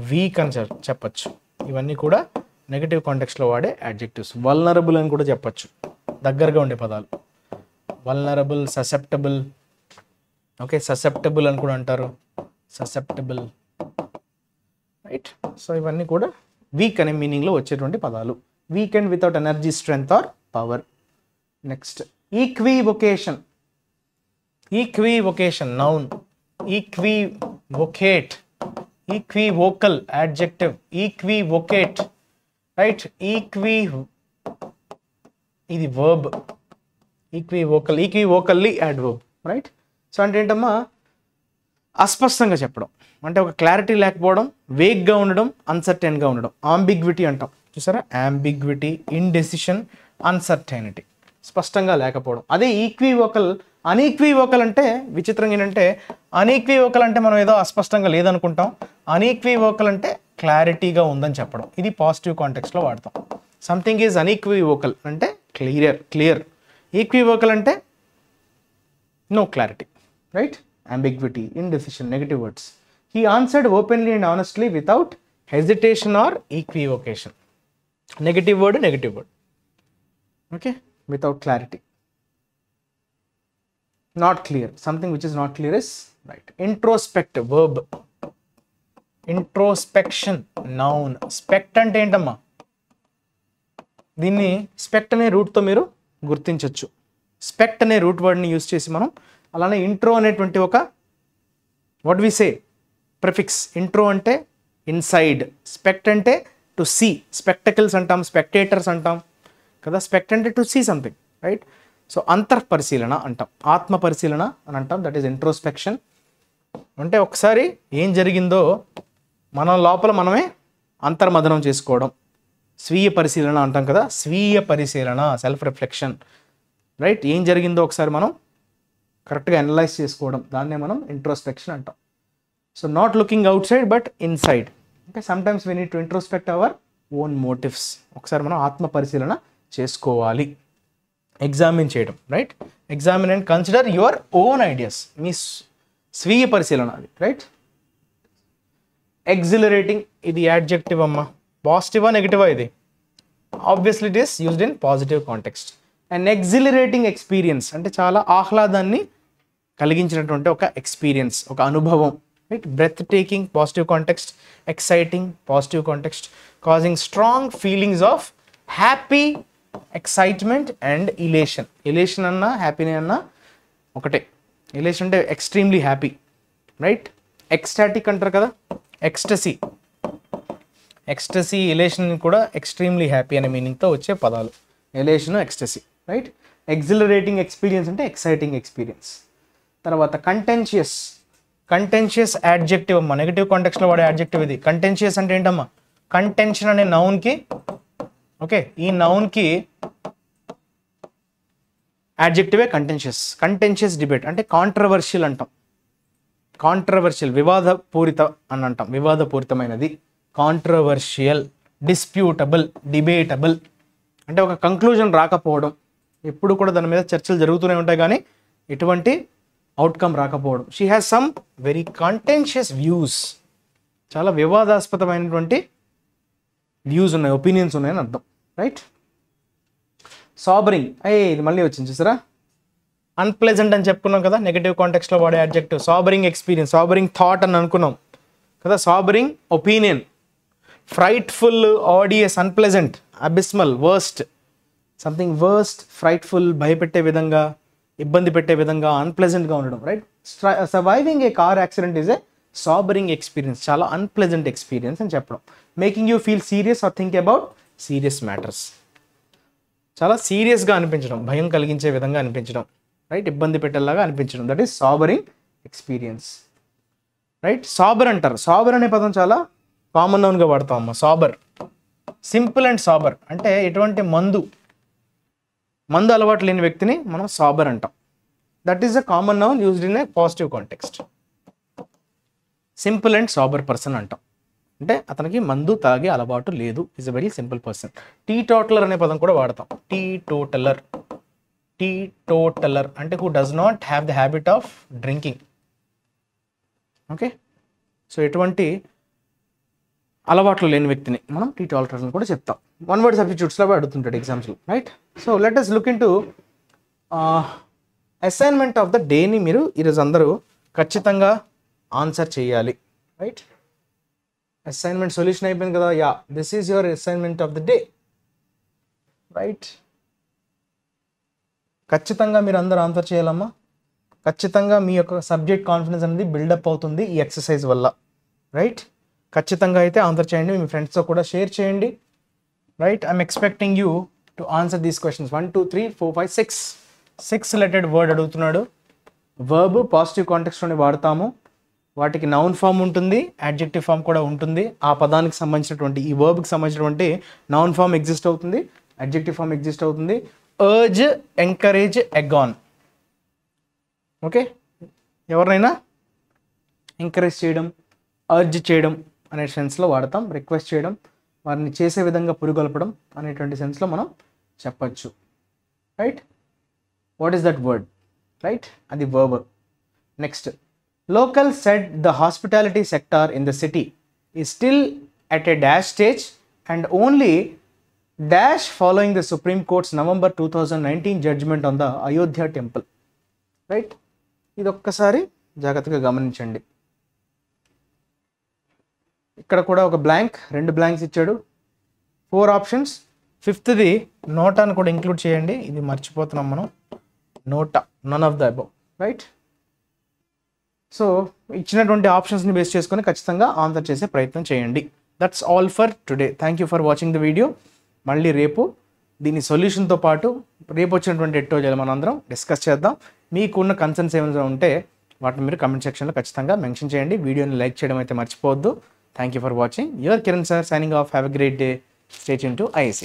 వీక్ అని చెప్పచ్చు. ఇవన్నీ కూడా నెగటివ్ కాంటెక్స్లో వాడే యాడ్జెక్టివ్స్. వల్నరబుల్ అని కూడా చెప్పచ్చు, దగ్గరగా ఉండే పదాలు. Vulnerable, susceptible. ఓకే, ససెప్టబుల్ అని కూడా అంటారు, ససెప్టబుల్, రైట్. సో ఇవన్నీ కూడా వీక్ అనే మీనింగ్లో వచ్చేటువంటి పదాలు. Weak and without energy, strength or power. Next equivocation. Equivocation noun. Equivocate, equivocal adjective, equivocate, right. ఇది verb. Equivocal, equivocally adverb, right. So అంటే ఏంటమ్మా, అస్పష్టంగా చెప్పడం, అంటే ఒక క్లారిటీ లేకపోవడం, వేగ్గా ఉండడం, అన్సర్టైన్గా ఉండడం. ఆంబిగ్విటీ అంటాం చూసారా, ఆంబిగ్విటీ, ఇండెసిషన్, అన్సర్టైనిటీ, స్పష్టంగా లేకపోవడం. అదే ఈక్వివోకల్. అనీక్వివోకల్ అంటే విచిత్రంగా ఏంటంటే, అనీక్వివోకల్ అంటే మనం ఏదో అస్పష్టంగా లేదనుకుంటాం, అనీక్వివోకల్ అంటే క్లారిటీగా ఉందని చెప్పడం. ఇది పాజిటివ్ కాంటెక్స్లో వాడతాం. సంథింగ్ ఈజ్ అనీక్వివోకల్ అంటే క్లియర్. ఈక్వివోకల్ అంటే no clarity, right. ambiguity, indecision, negative words. He answered openly and honestly without hesitation or equivocation. Negative word. Okay, without clarity. Not clear. Something which is not clear is right. Introspect, verb. Introspection, noun. Spect అంటే ఏంటమ్మా, దీన్ని SPECT అనే రూట్తో మీరు గుర్తించవచ్చు. SPECT అనే route వర్డ్ని use చేసి మనం, అలానే ఇంట్రో అనేటువంటి ఒక what we say prefix. Intro అంటే ఇన్సైడ్, స్పెక్ట్ అంటే టు సీ, స్పెక్టకల్స్ అంటాం, స్పెక్టేటర్స్ అంటాం కదా. స్పెక్ట్ అంటే to see something, right. So అంతర్పరిశీలన అంటాం, ఆత్మ పరిశీలన అని అంటాం. That is introspection. అంటే ఒకసారి ఏం జరిగిందో మన లోపల మనమే అంతర్మదనం చేసుకోవడం, స్వీయ పరిశీలన అంటాం కదా. స్వీయ పరిశీలన, సెల్ఫ్ రిఫ్లెక్షన్, రైట్. ఏం జరిగిందో ఒకసారి మనం కరెక్ట్గా అనలైజ్ చేసుకోవడం, దాన్నే మనం ఇంట్రోస్పెక్షన్ అంటాం. So not looking outside but inside. Okay, sometimes we need to introspect our own motives. ఒకసారి మనం ఆత్మ పరిశీలన చేసుకోవాలి, ఎగ్జామిన్ చేయడం, right. Examine and consider your own ideas. మీ స్వీయ పరిశీలన అది, రైట్. ఎగ్జిలరేటింగ్, ఇది యాడ్జెక్టివ్ అమ్మా. పాజిటివా నెగిటివా ఇది? Obviously it is used in positive context. And exhilarating experience అంటే చాలా ఆహ్లాదాన్ని కలిగించినటువంటి ఒక ఎక్స్పీరియన్స్, ఒక అనుభవం, right. Breathtaking, positive context. Exciting, positive context. Causing strong feelings of happy, excitement and elation. Elation అన్నా హ్యాపీనే అన్నా ఒకటే. ఇలేషన్ అంటే ఎక్స్ట్రీమ్లీ హ్యాపీ, రైట్. ఎక్స్టాటిక్ అంటారు కదా, ఎక్స్టసీ. ఎక్స్టసీ, ఇలేషన్ కూడా ఎక్స్ట్రీమ్లీ హ్యాపీ అనే మీనింగ్తో వచ్చే పదాలు. ఎలేషన్, ఎక్స్టసీ, రైట్. ఎగ్జిలరేటింగ్ ఎక్స్పీరియన్స్ అంటే ఎక్సైటింగ్ ఎక్స్పీరియన్స్. తర్వాత కంటెన్షియస్. కంటెన్షియస్ యాడ్జెక్టివ్ అమ్మా, నెగిటివ్ కాంటెక్స్లో వాడే యాడ్జెక్టివ్ ఇది. కంటెన్షియస్ అంటే ఏంటమ్మా, కంటెన్షన్ అనే నౌన్కి, ఓకే, ఈ నౌన్కి యాడ్జెక్టివే కంటెన్షియస్. కంటెన్షియస్ డిబేట్ అంటే కాంట్రవర్షియల్ అంటాం. కాంట్రవర్షియల్, వివాదపూరిత అని అంటాం, వివాదపూరితమైనది. కాంట్రవర్షియల్, డిస్ప్యూటబుల్, డిబేటబుల్ అంటే ఒక కంక్లూజన్ రాకపోవడం, ఎప్పుడు కూడా దాని మీద చర్చలు జరుగుతూనే ఉంటాయి కానీ ఎటువంటి అవుట్కమ్ రాకపోవడం. She has some very contentious views, చాలా వివాదాస్పదమైనటువంటి వ్యూస్ ఉన్నాయి, ఒపీనియన్స్ ఉన్నాయని అర్థం, రైట్. సాబరింగ్, ఇది మళ్ళీ వచ్చింది చూసారా. అన్ప్లెజెంట్ అని చెప్పుకున్నాం కదా నెగటివ్ కాంటెక్స్లో వాడే adjective. Sobering experience, sobering thought అని అనుకున్నాం కదా. Sobering opinion. Frightful, odious, unpleasant, abysmal, worst. Something worst, frightful, భయపెట్టే విధంగా, ఇబ్బంది పెట్టే విధంగా, అన్ప్లెజెంట్గా ఉండడం, right. Surviving a car accident is a sobering experience, చాలా అన్ప్లెజెంట్ ఎక్స్పీరియన్స్ అని చెప్పడం. Making you feel serious or think about serious matters, చాలా సీరియస్గా అనిపించడం, భయం కలిగించే విధంగా అనిపించడం, రైట్. ఇబ్బంది పెట్టేలాగా అనిపించడం, దట్ ఈస్ సాబరింగ్ ఎక్స్పీరియన్స్, రైట్. సాబర్ అంటారు. సాబర్ అనే పదం చాలా కామన్ నౌన్గా వాడతాం అమ్మ. సాబర్, సింపుల్ అండ్ సాబర్ అంటే ఎటువంటి మందు అలవాటు లేని వ్యక్తిని మనం సాబర్ అంటాం. That is a common noun used in a positive context. Simple and sober person అంటాం అంటే అతనికి మందు తాగే అలవాటు లేదు, is a very simple person. Teetotaller అనే పదం కూడా వాడతాం. టీ టోటలర్, టీ టోటలర్ అంటే who does not have the habit of drinking. Okay, so ఎటువంటి అలవాట్లు లేని వ్యక్తిని మనం టీటీ ఆల్టర్నేటివ్ కూడా చెప్తాం. వన్ వర్డ్ సబ్స్టిట్యూట్స్లో అడుగుతుంటాడు ఎగ్జామ్స్లో, right? So let us look into assignment of the డేని మీరు ఈరోజు అందరూ ఖచ్చితంగా ఆన్సర్ చేయాలి, రైట్? అసైన్మెంట్ సొల్యూషన్ అయిపోయింది కదా. Yeah, this is your assignment of the day, right? ఖచ్చితంగా మీరు అందరూ ఆన్సర్ చేయాలమ్మా. ఖచ్చితంగా మీ యొక్క సబ్జెక్ట్ కాన్ఫిడెన్స్ అనేది బిల్డప్ అవుతుంది ఈ ఎక్సర్సైజ్ వల్ల, రైట్? ఖచ్చితంగా అయితే ఆన్సర్ చేయండి, మీ ఫ్రెండ్స్తో కూడా షేర్ చేయండి, right? I'm expecting you to answer these questions. 1 2 3 4 5 6 related word అడుగుతున్నాడు. వర్బ్ పాజిటివ్ కాంటెక్స్ట్లోనే వాడతాము. వాటికి నౌన్ ఫామ్ ఉంటుంది, యాడ్జెక్టివ్ ఫామ్ కూడా ఉంటుంది. ఆ పదానికి సంబంధించినటువంటి ఈ వర్బ్కి సంబంధించినటువంటి నౌన్ ఫామ్ ఎగ్జిస్ట్ అవుతుంది, యాడ్జెక్టివ్ ఫామ్ ఎగ్జిస్ట్ అవుతుంది. Urge, encourage, egg on. ఓకే, ఎవరినైనా ఎంకరేజ్ చేయడం, అర్జ్ చేయడం అనే సెన్స్లో వాడతాం. రిక్వెస్ట్ చేయడం, వారిని చేసే విధంగా పురుగొల్పడం అనేటువంటి సెన్స్లో మనం చెప్పచ్చు, right? What is that word, right? అది verb. Next, local said the hospitality sector in the city is still at a dash stage and only dash following the supreme court's November 2019 judgment on the Ayodhya temple, right? ఇది ఒక్కసారి జాగ్రత్తగా గమనించండి. ఇక్కడ కూడా ఒక blank, 2 blanks ఇచ్చాడు, 4 options. 5th నోటాను కూడా include చేయండి, ఇది మర్చిపోతున్నాం మనం. NOTA, none of the above, right? So ఇచ్చినటువంటి ఆప్షన్స్ని బేస్ చేసుకొని ఖచ్చితంగా ఆన్సర్ చేసే ప్రయత్నం చేయండి. That's all for today. Thank you for watching the video. మళ్ళీ రేపు దీని సొల్యూషన్తో పాటు రేపు వచ్చినటువంటి ఎట్టోజాలు మనం అందరం డిస్కస్ చేద్దాం. మీకున్న కన్సర్న్స్ ఏమైనా ఉంటే వాటిని మీరు కమెంట్ సెక్షన్లో ఖచ్చితంగా మెన్షన్ చేయండి. వీడియోని లైక్ చేయడం అయితే మర్చిపోవద్దు. Thank you for watching. Your Kiran sir signing off. Have a great day. Stay tuned to IAC.